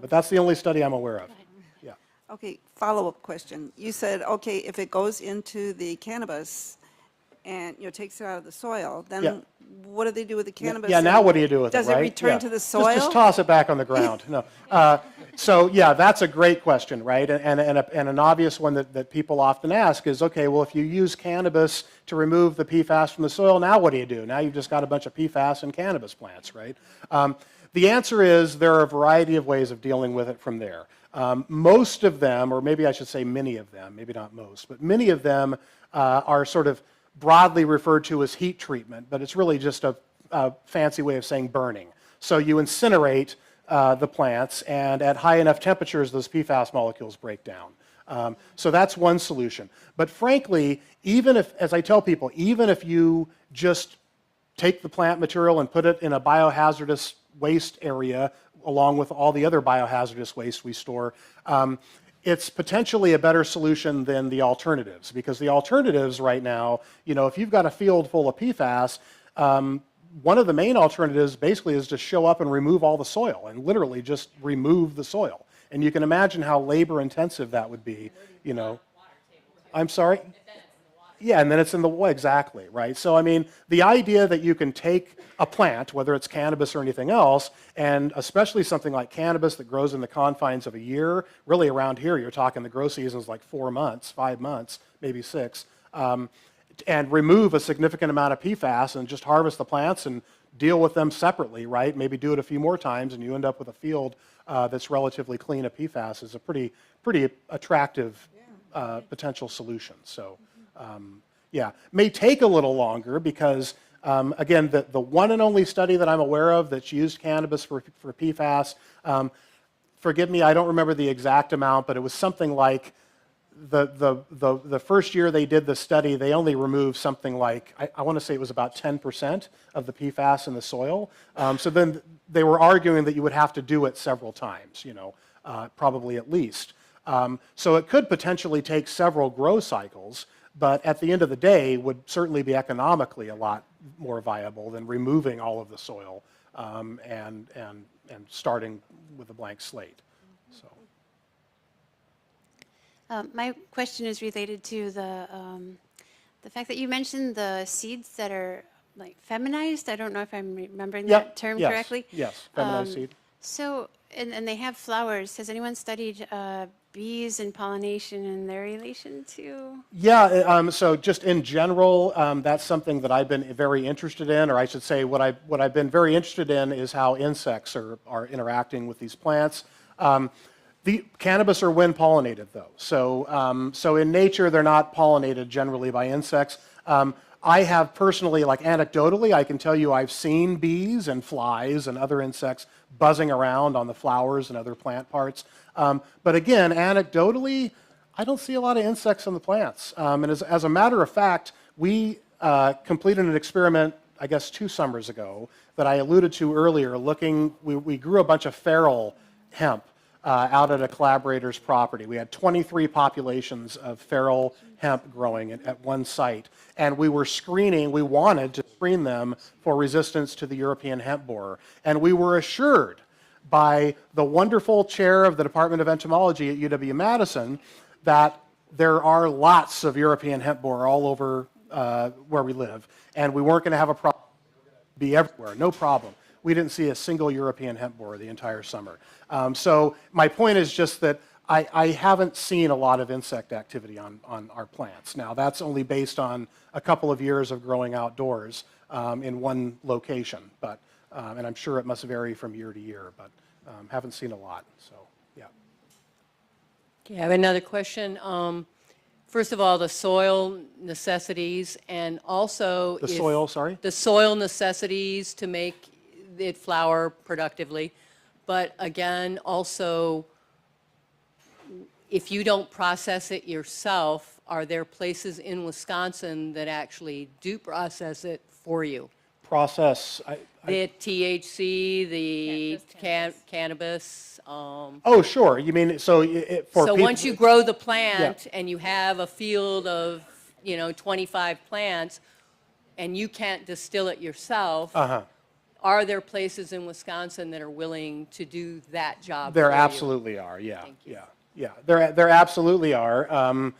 But that's the only study I'm aware of. Yeah. Okay, follow-up question. You said, okay, if it goes into the cannabis and takes it out of the soil, then what do they do with the cannabis? Yeah, now what do you do with it, right? Does it return to the soil? Just toss it back on the ground. No. So yeah, that's a great question, right? And an obvious one that people often ask is, okay, well, if you use cannabis to remove the PFAS from the soil, now what do you do? Now you've just got a bunch of PFAS in cannabis plants, right? The answer is there are a variety of ways of dealing with it from there. Most of them, or maybe I should say many of them, maybe not most, but many of them are sort of broadly referred to as heat treatment, but it's really just a fancy way of saying burning. So you incinerate the plants, and at high enough temperatures, those PFAS molecules break down. So that's one solution. But frankly, even if, as I tell people, even if you just take the plant material and put it in a biohazardous waste area along with all the other biohazardous waste we store, it's potentially a better solution than the alternatives, because the alternatives right now, if you've got a field full of PFAS, one of the main alternatives basically is to show up and remove all the soil, and literally just remove the soil. And you can imagine how labor intensive that would be, I'm sorry? Yeah, and then it's in the water, exactly, right? So, I mean, the idea that you can take a plant, whether it's cannabis or anything else, and especially something like cannabis that grows in the confines of a year, really around here, you're talking the grow season is like 4 months, 5 months, maybe 6, and remove a significant amount of PFAS and just harvest the plants and deal with them separately, right? Maybe do it a few more times and you end up with a field that's relatively clean of PFAS is a pretty attractive potential solution. So, yeah, may take a little longer because, again, the one and only study that I'm aware of that's used cannabis for PFAS, forgive me, I don't remember the exact amount, but it was something like the first year they did the study, they only removed something like, I want to say it was about 10% of the PFAS in the soil. So then they were arguing that you would have to do it several times, probably at least. So it could potentially take several grow cycles, but at the end of the day would certainly be economically a lot more viable than removing all of the soil and starting with a blank slate. So. My question is related to the fact that you mentioned the seeds that are like feminized. I don't know if I'm remembering that term correctly. Yes, feminized seed. So, and they have flowers. Has anyone studied bees and pollination and their relation to? Yeah, so just in general, that's something that I've been very interested in, or I should say what I've been very interested in is how insects are interacting with these plants. The cannabis are wind pollinated though, so in nature they're not pollinated generally by insects. I have personally, like anecdotally, I can tell you I've seen bees and flies and other insects buzzing around on the flowers and other plant parts. But again, anecdotally, I don't see a lot of insects on the plants. And as a matter of fact, we completed an experiment, I guess 2 summers ago, that I alluded to earlier, we grew a bunch of feral hemp out at a collaborator's property. We had 23 populations of feral hemp growing at one site. And we wanted to screen them for resistance to the European hemp borer. And we were assured by the wonderful chair of the Department of Entomology at UW-Madison that there are lots of European hemp borer all over where we live. And we weren't going to have a problem. Be everywhere, no problem. We didn't see a single European hemp borer the entire summer. So my point is just that I haven't seen a lot of insect activity on our plants. Now, that's only based on a couple of years of growing outdoors in one location, but and I'm sure it must vary from year to year, but haven't seen a lot, so yeah. Okay, I have another question. First of all, the soil necessities, and also The soil necessities to make it flower productively. But again, also, if you don't process it yourself, are there places in Wisconsin that actually do process it for you? Process, The THC, the cannabis. oh, sure. You mean, so for people, Once you grow the plant and you have a field of, 25 plants, and you can't distill it yourself, are there places in Wisconsin that are willing to do that job? There for you? absolutely are, yeah. There absolutely are.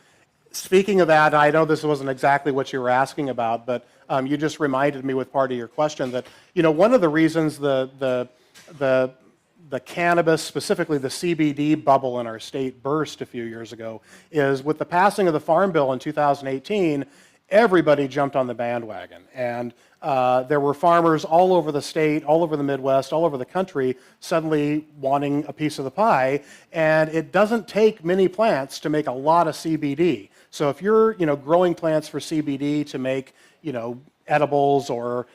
Speaking of that, I know this wasn't exactly what you were asking about, but you just reminded me with part of your question that, one of the reasons the cannabis, specifically the CBD bubble in our state burst a few years ago is with the passing of the Farm Bill in 2018, everybody jumped on the bandwagon. And there were farmers all over the state, all over the Midwest, all over the country suddenly wanting a piece of the pie. And it doesn't take many plants to make a lot of CBD. So if you're growing plants for CBD to make edibles or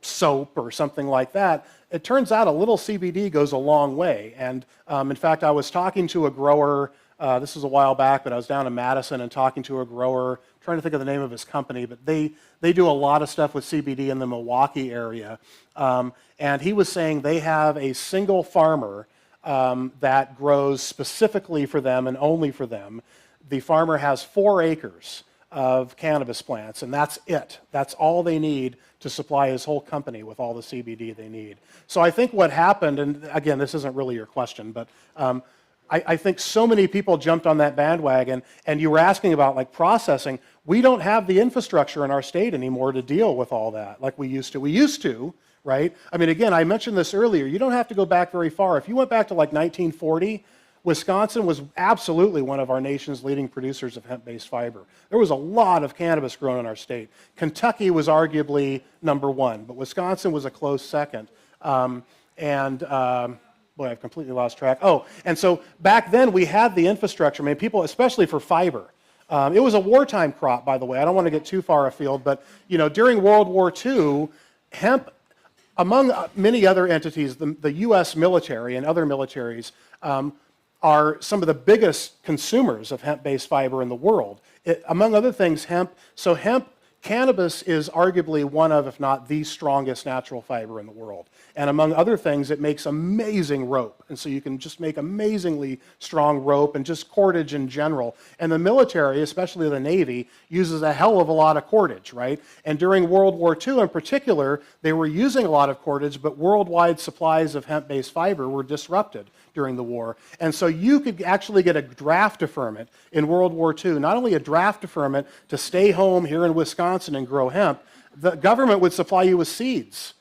soap or something like that, it turns out a little CBD goes a long way. And in fact, I was talking to a grower, this was a while back, but I was down in Madison and talking to a grower, trying to think of the name of his company, but they do a lot of stuff with CBD in the Milwaukee area. And he was saying they have a single farmer that grows specifically for them and only for them. The farmer has 4 acres of cannabis plants, and that's it. That's all they need to supply his whole company with all the CBD they need. So I think what happened, and again, this isn't really your question, but I think so many people jumped on that bandwagon, and you were asking about like processing. We don't have the infrastructure in our state anymore to deal with all that like we used to. We used to, right? I mean, again, I mentioned this earlier. You don't have to go back very far. If you went back to like 1940, Wisconsin was absolutely one of our nation's leading producers of hemp-based fiber. There was a lot of cannabis grown in our state. Kentucky was arguably number 1, but Wisconsin was a close second. Boy, I've completely lost track. Oh, and so back then we had the infrastructure. I mean, people, especially for fiber. It was a wartime crop, by the way. I don't want to get too far afield, but you know, during World War II, hemp, among many other entities, the U.S. military and other militaries, are some of the biggest consumers of hemp-based fiber in the world. Among other things, cannabis is arguably one of, if not the strongest natural fiber in the world. And among other things, it makes amazing rope. And so you can just make amazingly strong rope and just cordage in general. And the military, especially the Navy, uses a hell of a lot of cordage, right? And during World War II in particular, they were using a lot of cordage, but worldwide supplies of hemp-based fiber were disrupted during the war. And so you could actually get a draft deferment in World War II, not only a draft deferment to stay home here in Wisconsin and grow hemp, the government would supply you with seeds.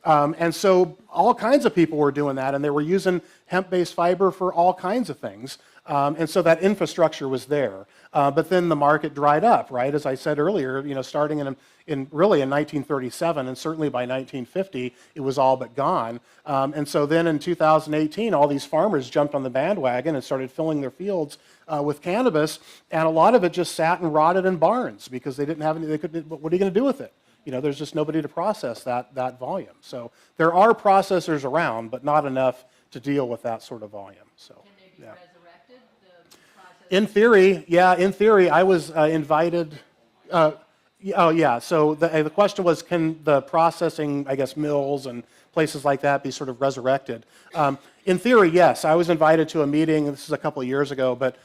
And so all kinds of people were doing that, and they were using hemp-based fiber for all kinds of things. And so that infrastructure was there. But then the market dried up, right? As I said earlier, you know, starting really in 1937, and certainly by 1950, it was all but gone. And so then in 2018, all these farmers jumped on the bandwagon and started filling their fields with cannabis, and a lot of it just sat and rotted in barns because they didn't have any, what are you going to do with it? You know, there's just nobody to process that volume. So there are processors around, but not enough to deal with that sort of volume. So, Can they be resurrected? in theory, I was invited. Oh yeah. So the question was, can the processing, I guess, mills and places like that be sort of resurrected? In theory, yes. I was invited to a meeting. This is a couple of years ago, but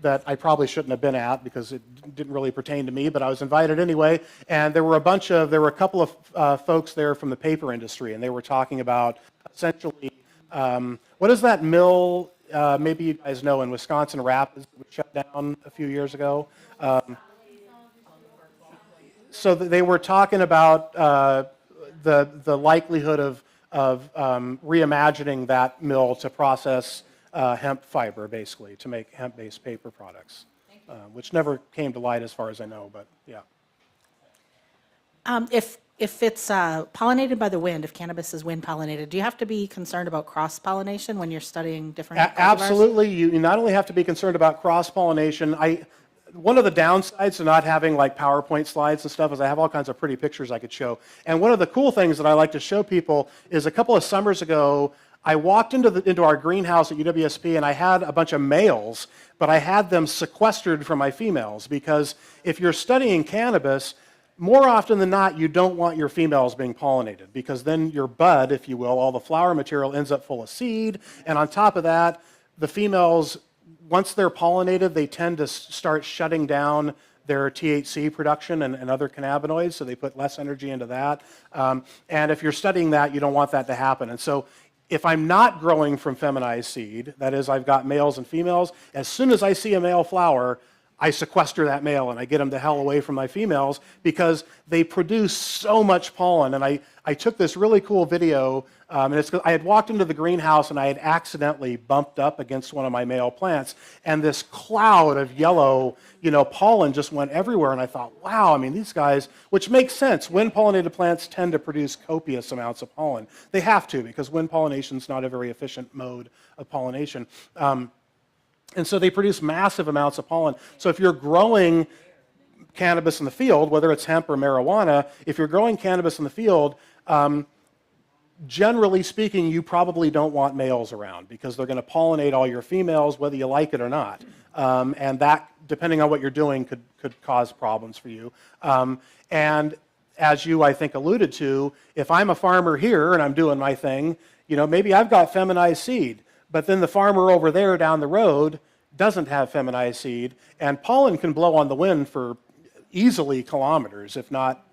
that I probably shouldn't have been at because it didn't really pertain to me, but I was invited anyway. And there were a couple of folks there from the paper industry, and they were talking about essentially, what is that mill, maybe you guys know, in Wisconsin Rapids, that was shut down a few years ago. So they were talking about the likelihood of reimagining that mill to process hemp fiber, basically, to make hemp-based paper products, which never came to light as far as I know, but yeah. If it's pollinated by the wind, if cannabis is wind pollinated, do you have to be concerned about cross-pollination when you're studying different cultivars? Absolutely. You not only have to be concerned about cross-pollination, one of the downsides to not having like PowerPoint slides and stuff is I have all kinds of pretty pictures I could show. And one of the cool things that I like to show people is a couple of summers ago, I walked into our greenhouse at UWSP and I had a bunch of males, but I had them sequestered from my females because if you're studying cannabis, more often than not, you don't want your females being pollinated because then your bud, if you will, all the flower material ends up full of seed. And on top of that, the females, once they're pollinated, they tend to start shutting down their THC production and other cannabinoids, so they put less energy into that. And if you're studying that, you don't want that to happen. And so if I'm not growing from feminized seed, that is, I've got males and females, as soon as I see a male flower, I sequester that male and I get them the hell away from my females because they produce so much pollen. And I took this really cool video, and I had walked into the greenhouse and I had accidentally bumped up against one of my male plants, and this cloud of yellow, pollen just went everywhere. And I thought, wow, I mean, these guys, which makes sense. Wind pollinated plants tend to produce copious amounts of pollen. They have to because wind pollination is not a very efficient mode of pollination. And so they produce massive amounts of pollen. So if you're growing cannabis in the field, whether it's hemp or marijuana, if you're growing cannabis in the field, Generally speaking, you probably don't want males around because they're going to pollinate all your females, whether you like it or not. And that, depending on what you're doing, could cause problems for you. And as you, I think, alluded to, if I'm a farmer here and I'm doing my thing, maybe I've got feminized seed, but then the farmer over there down the road doesn't have feminized seed, and pollen can blow on the wind for easily kilometers, if not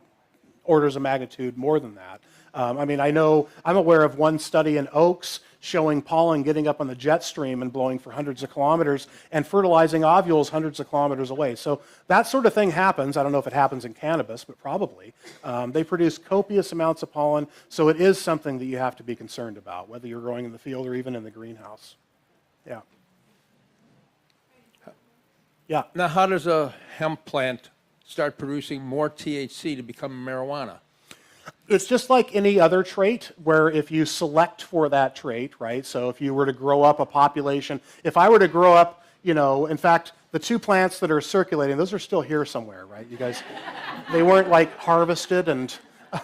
orders of magnitude more than that. I'm aware of one study in oaks showing pollen getting up on the jet stream and blowing for hundreds of kilometers and fertilizing ovules hundreds of kilometers away. So that sort of thing happens. I don't know if it happens in cannabis, but probably. They produce copious amounts of pollen, so it is something that you have to be concerned about, whether you're growing in the field or even in the greenhouse. Yeah. Yeah. Now, how does a hemp plant start producing more THC to become marijuana? It's just like any other trait where if you select for that trait, right? So if you were to grow up a population, if I were to grow up, in fact, the two plants that are circulating, those are still here somewhere, right? You guys, they weren't like harvested and,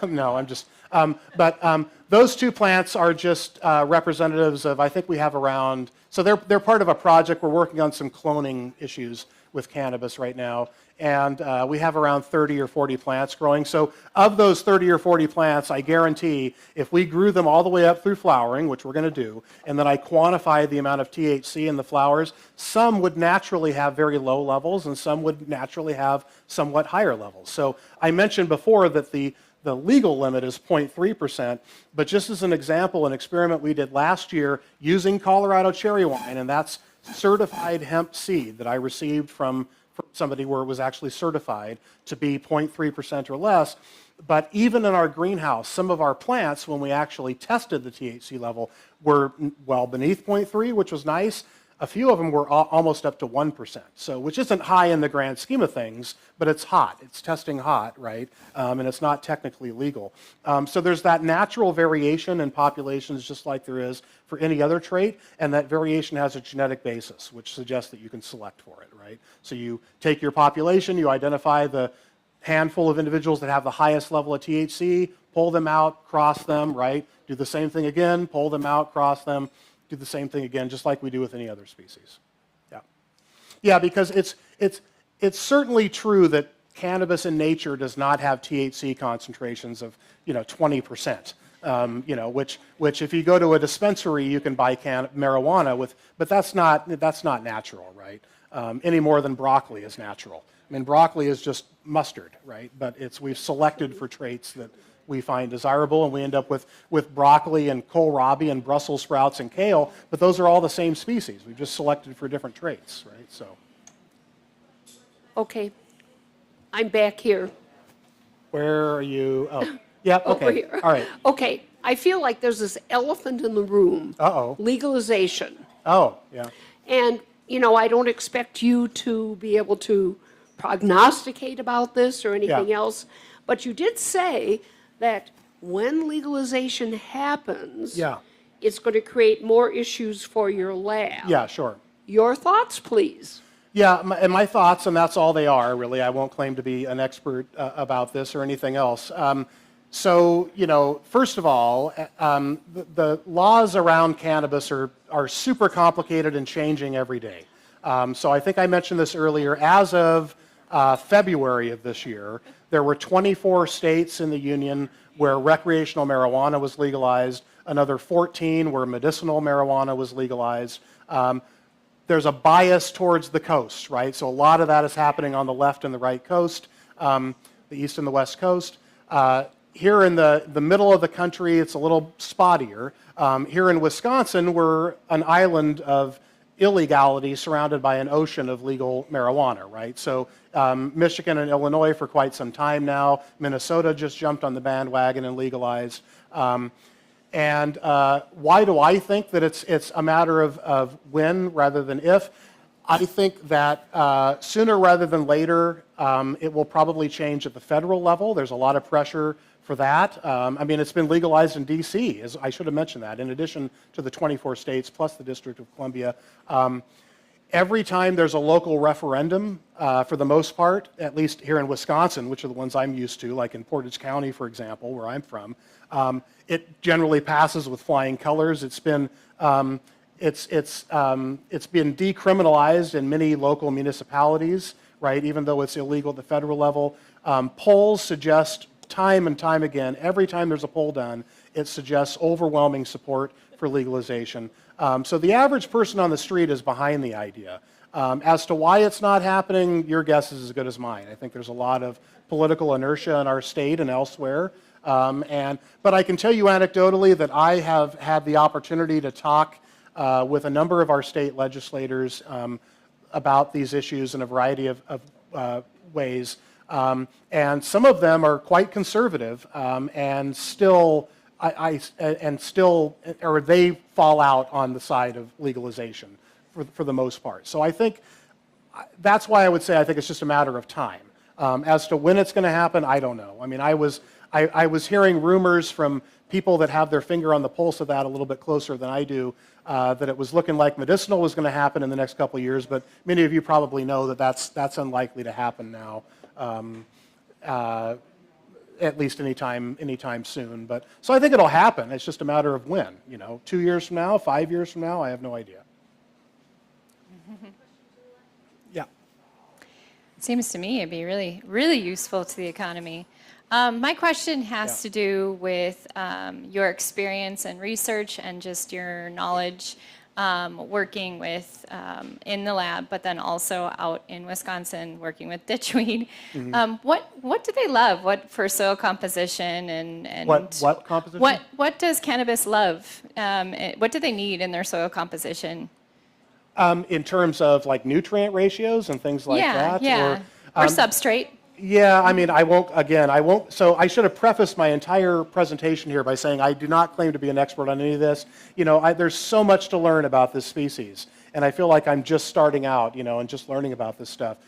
no, I'm just, but those two plants are just representatives of, I think we have around, so they're part of a project. We're working on some cloning issues with cannabis right now. And we have around 30 or 40 plants growing. So of those 30 or 40 plants, I guarantee if we grew them all the way up through flowering, which we're going to do, and then I quantify the amount of THC in the flowers, some would naturally have very low levels and some would naturally have somewhat higher levels. So I mentioned before that the legal limit is 0.3%, but just as an example, an experiment we did last year using Colorado cherry wine, and that's certified hemp seed that I received from somebody where it was actually certified to be 0.3% or less. But even in our greenhouse, some of our plants, when we actually tested the THC level, were well beneath 0.3, which was nice. A few of them were almost up to 1%, so which isn't high in the grand scheme of things, but it's hot. It's testing hot, right? And it's not technically legal. So there's that natural variation in populations just like there is for any other trait, and that variation has a genetic basis, which suggests that you can select for it, right? So you take your population, you identify the handful of individuals that have the highest level of THC, pull them out, cross them, right? Do the same thing again, pull them out, cross them, do the same thing again, just like we do with any other species. Yeah, yeah, because it's certainly true that cannabis in nature does not have THC concentrations of 20%. Which if you go to a dispensary, you can buy marijuana with, but that's not natural, right? Any more than broccoli is natural. I mean, broccoli is just mustard, right? But we've selected for traits that we find desirable, and we end up with broccoli and kohlrabi and Brussels sprouts and kale, but those are all the same species. We've just selected for different traits, right? So. Okay, I'm back here. Where are you? Oh, yeah, okay, Over here. all right. Okay, I feel like there's this elephant in the room. Uh-oh. Legalization. Oh, yeah. And, I don't expect you to be able to prognosticate about this or anything else, but you did say that when legalization happens, it's going to create more issues for your lab. Yeah, sure. Your thoughts, please. Yeah, and my thoughts, and that's all they are, really. I won't claim to be an expert about this or anything else. So, first of all, the laws around cannabis are super complicated and changing every day. So I think I mentioned this earlier. As of February of this year, there were 24 states in the union where recreational marijuana was legalized, another 14 where medicinal marijuana was legalized. There's a bias towards the coast, right? So a lot of that is happening on the left and the right coast, the east and the west coast. Here in the middle of the country, it's a little spottier. Here in Wisconsin, we're an island of illegality surrounded by an ocean of legal marijuana, right? So Michigan and Illinois for quite some time now. Minnesota just jumped on the bandwagon and legalized. And why do I think that it's a matter of when rather than if? I think that sooner rather than later, it will probably change at the federal level. There's a lot of pressure for that. It's been legalized in D.C., I should have mentioned that, in addition to the 24 states plus the District of Columbia. every time there's a local referendum, for the most part, at least here in Wisconsin, which are the ones I'm used to, like in Portage County, for example, where I'm from, it generally passes with flying colors. It's been decriminalized in many local municipalities, right? Even though it's illegal at the federal level, polls suggest time and time again, every time there's a poll done, it suggests overwhelming support for legalization. So the average person on the street is behind the idea. As to why it's not happening, your guess is as good as mine. I think there's a lot of political inertia in our state and elsewhere. But I can tell you anecdotally that I have had the opportunity to talk with a number of our state legislators about these issues in a variety of ways. And some of them are quite conservative and still or they fall out on the side of legalization for the most part. So I think that's why I would say I think it's just a matter of time. As to when it's going to happen, I don't know. I mean, I was hearing rumors from people that have their finger on the pulse of that a little bit closer than I do, that it was looking like medicinal was going to happen in the next couple of years, but many of you probably know that that's unlikely to happen now, at least anytime soon. But so I think it'll happen. It's just a matter of when. 2 years from now, 5 years from now, I have no idea. Yeah. Seems to me it'd be really, really useful to the economy. My question has to do with your experience and research and just your knowledge working with in the lab, but then also out in Wisconsin working with ditchweed. What do they love? What for soil composition and what composition? What does cannabis love? What do they need in their soil composition? In terms of like nutrient ratios and things like that? Yeah, or substrate. Yeah, I mean, I won't, so I should have prefaced my entire presentation here by saying I do not claim to be an expert on any of this. There's so much to learn about this species, and I feel like I'm just starting out, and just learning about this stuff.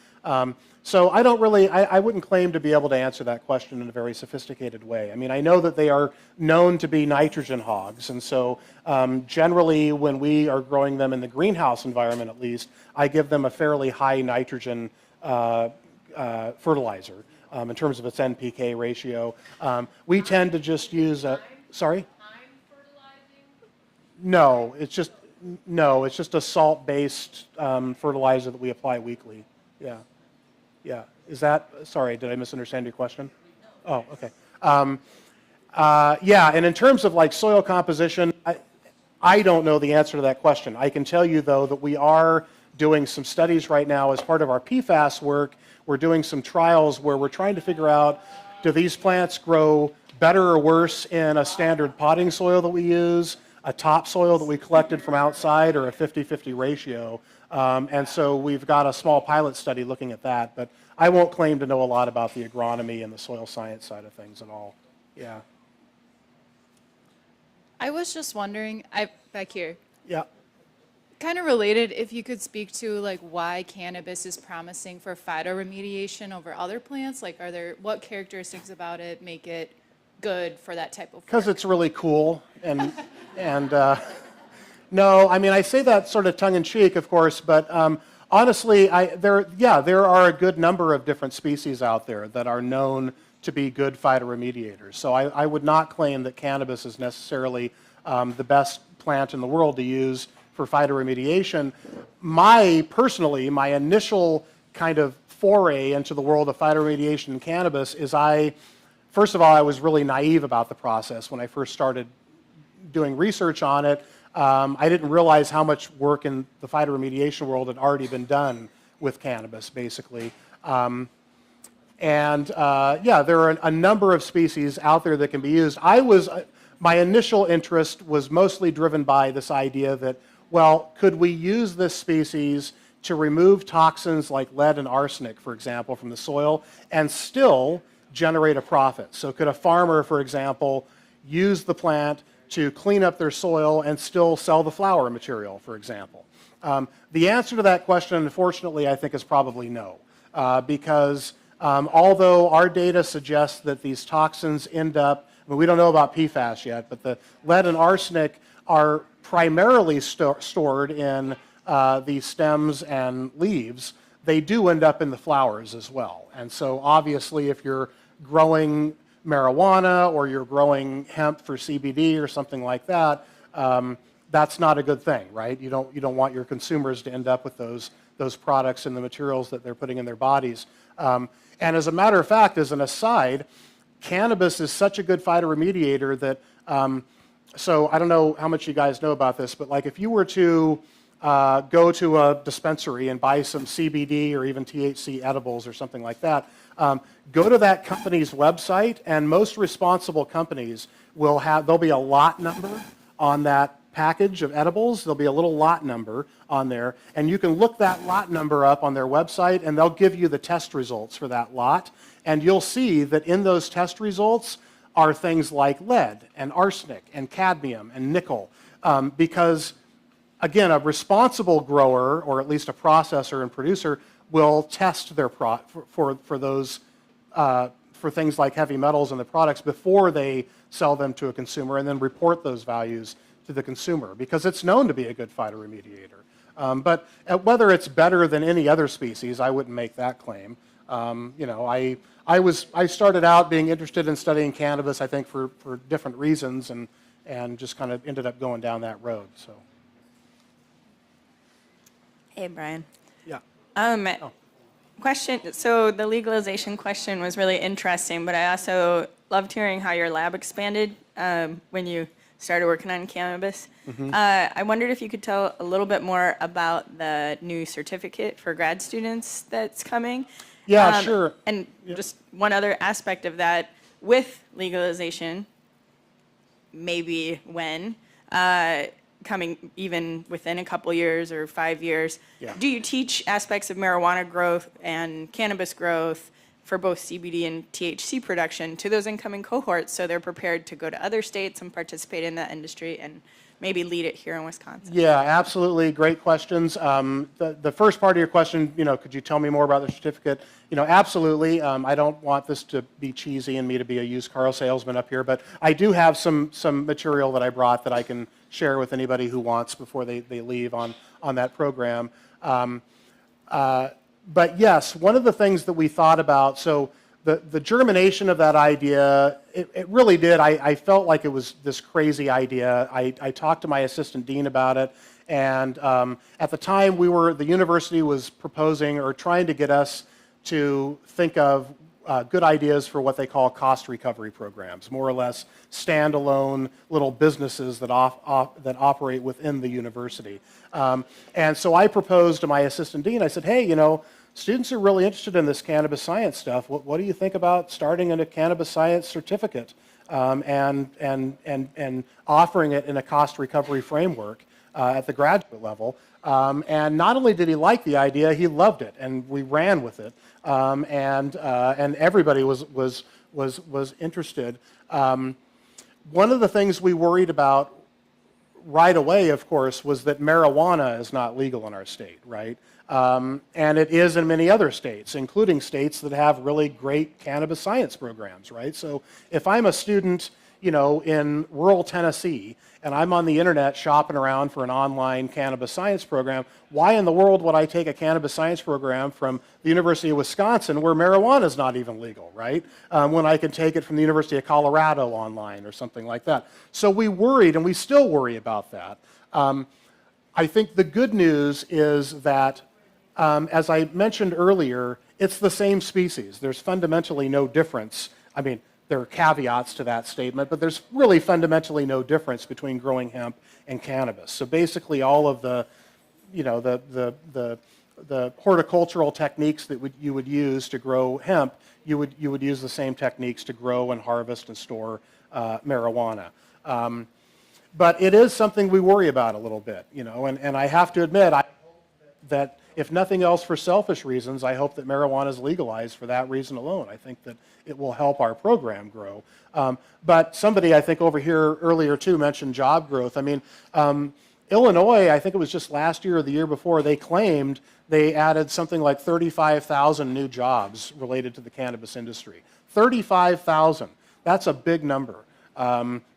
So I wouldn't claim to be able to answer that question in a very sophisticated way. I mean, I know that they are known to be nitrogen hogs, and so generally when we are growing them in the greenhouse environment at least, I give them a fairly high nitrogen fertilizer in terms of its NPK ratio. We tend to just use a, sorry? No, it's just a salt-based fertilizer that we apply weekly. Yeah. Yeah. Is that, sorry, did I misunderstand your question? Oh, okay. Yeah, and in terms of like soil composition, I don't know the answer to that question. I can tell you though that we are doing some studies right now as part of our PFAS work. We're doing some trials where we're trying to figure out, do these plants grow better or worse in a standard potting soil that we use, a topsoil that we collected from outside, or a 50-50 ratio? And so we've got a small pilot study looking at that, but I won't claim to know a lot about the agronomy and the soil science side of things at all. Yeah. I was just wondering, back here. Yeah. Kind of related, if you could speak to like why cannabis is promising for phytoremediation over other plants. Like, what characteristics about it make it good for that type of work? Because it's really cool, and no, I mean I say that sort of tongue in cheek, of course, but honestly, there are a good number of different species out there that are known to be good phytoremediators. So I would not claim that cannabis is necessarily the best plant in the world to use for phytoremediation. My initial kind of foray into the world of phytoremediation and cannabis is first of all, I was really naive about the process when I first started doing research on it. I didn't realize how much work in the phytoremediation world had already been done with cannabis, basically. There are a number of species out there that can be used. My initial interest was mostly driven by this idea that, well, could we use this species to remove toxins like lead and arsenic, for example, from the soil and still generate a profit? So could a farmer, for example, use the plant to clean up their soil and still sell the flower material, for example? The answer to that question, unfortunately, I think is probably no, because although our data suggests that these toxins end up, we don't know about PFAS yet, but the lead and arsenic are primarily stored in the stems and leaves, they do end up in the flowers as well. And so obviously if you're growing marijuana or you're growing hemp for CBD or something like that, that's not a good thing, right? You don't want your consumers to end up with those products and the materials that they're putting in their bodies. And as a matter of fact, as an aside, cannabis is such a good phytoremediator that, so I don't know how much you guys know about this, but like if you were to go to a dispensary and buy some CBD or even THC edibles or something like that, go to that company's website, and most responsible companies will have, there'll be a lot number on that package of edibles. There'll be a little lot number on there, and you can look that lot number up on their website, and they'll give you the test results for that lot, and you'll see that in those test results are things like lead and arsenic and cadmium and nickel, because again, a responsible grower, or at least a processor and producer, will test their for those for things like heavy metals in the products before they sell them to a consumer, and then report those values to the consumer, because it's known to be a good phytoremediator. But whether it's better than any other species, I wouldn't make that claim. You know, I started out being interested in studying cannabis, I think, for different reasons, and just kind of ended up going down that road. So. Hey, Brian. Yeah. Question, so the legalization question was really interesting, but I also loved hearing how your lab expanded when you started working on cannabis. Mm-hmm. I wondered if you could tell a little bit more about the new certificate for grad students that's coming. Yeah, sure. And just one other aspect of that, with legalization, maybe when, coming even within a couple years or 5 years, do you teach aspects of marijuana growth and cannabis growth for both CBD and THC production to those incoming cohorts so they're prepared to go to other states and participate in that industry and maybe lead it here in Wisconsin? Yeah, absolutely. Great questions. The first part of your question, you know, could you tell me more about the certificate? You know, absolutely. I don't want this to be cheesy and me to be a used car salesman up here, but I do have some material that I brought that I can share with anybody who wants before they leave on that program. But yes, one of the things that we thought about, so the germination of that idea, it really did. I felt like it was this crazy idea. I talked to my assistant dean about it, and at the time the university was proposing or trying to get us to think of good ideas for what they call cost recovery programs, more or less standalone little businesses that operate within the university. And so I proposed to my assistant dean, I said, hey, you know, students are really interested in this cannabis science stuff. What do you think about starting a cannabis science certificate and offering it in a cost recovery framework at the graduate level? And not only did he like the idea, he loved it, and we ran with it. And everybody was interested. One of the things we worried about right away, of course, was that marijuana is not legal in our state, right? And it is in many other states, including states that have really great cannabis science programs, right? So if I'm a student, you know, in rural Tennessee, and I'm on the internet shopping around for an online cannabis science program, why in the world would I take a cannabis science program from the University of Wisconsin where marijuana is not even legal, right? When I can take it from the University of Colorado online or something like that. So we worried, and we still worry about that. I think the good news is that, as I mentioned earlier, it's the same species. There's fundamentally no difference. I mean, there are caveats to that statement, but there's really fundamentally no difference between growing hemp and cannabis. So basically all of the, you know, the horticultural techniques that you would use to grow hemp, you would use the same techniques to grow and harvest and store marijuana. But it is something we worry about a little bit, you know, and I have to admit, I hope that if nothing else for selfish reasons, I hope that marijuana is legalized for that reason alone. I think that it will help our program grow. But somebody, I think over here earlier too, mentioned job growth. I mean, Illinois, I think it was just last year or the year before, they claimed they added something like 35,000 new jobs related to the cannabis industry. 35,000. That's a big number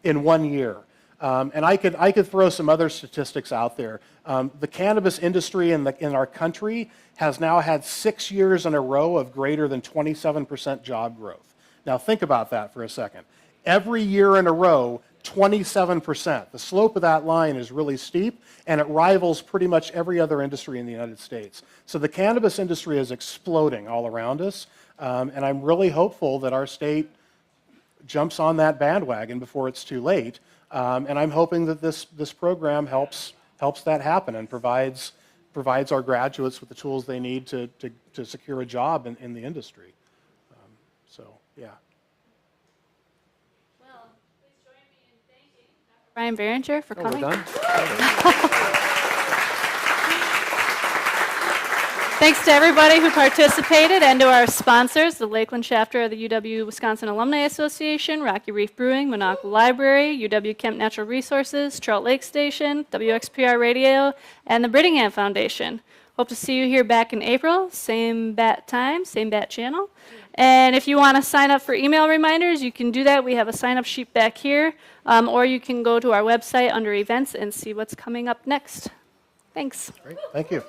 in 1 year. And I could throw some other statistics out there. The cannabis industry in our country has now had 6 years in a row of greater than 27% job growth. Now think about that for a second. Every year in a row, 27%. The slope of that line is really steep, and it rivals pretty much every other industry in the United States. So the cannabis industry is exploding all around us, and I'm really hopeful that our state jumps on that bandwagon before it's too late. And I'm hoping that this program helps that happen and provides our graduates with the tools they need to secure a job in the industry. So, yeah. Brian Barringer for coming. We're done? Thanks to everybody who participated and to our sponsors, the Lakeland chapter of the UW-Wisconsin Alumni Association, Rocky Reef Brewing, Minocqua Library, UW-Kemp Natural Resources, Trout Lake Station, WXPR Radio, and the Brittingham Foundation. Hope to see you here back in April, same bat time, same bat channel. And if you want to sign up for email reminders, you can do that. We have a sign-up sheet back here, or you can go to our website under events and see what's coming up next. Thanks. Great. Thank you.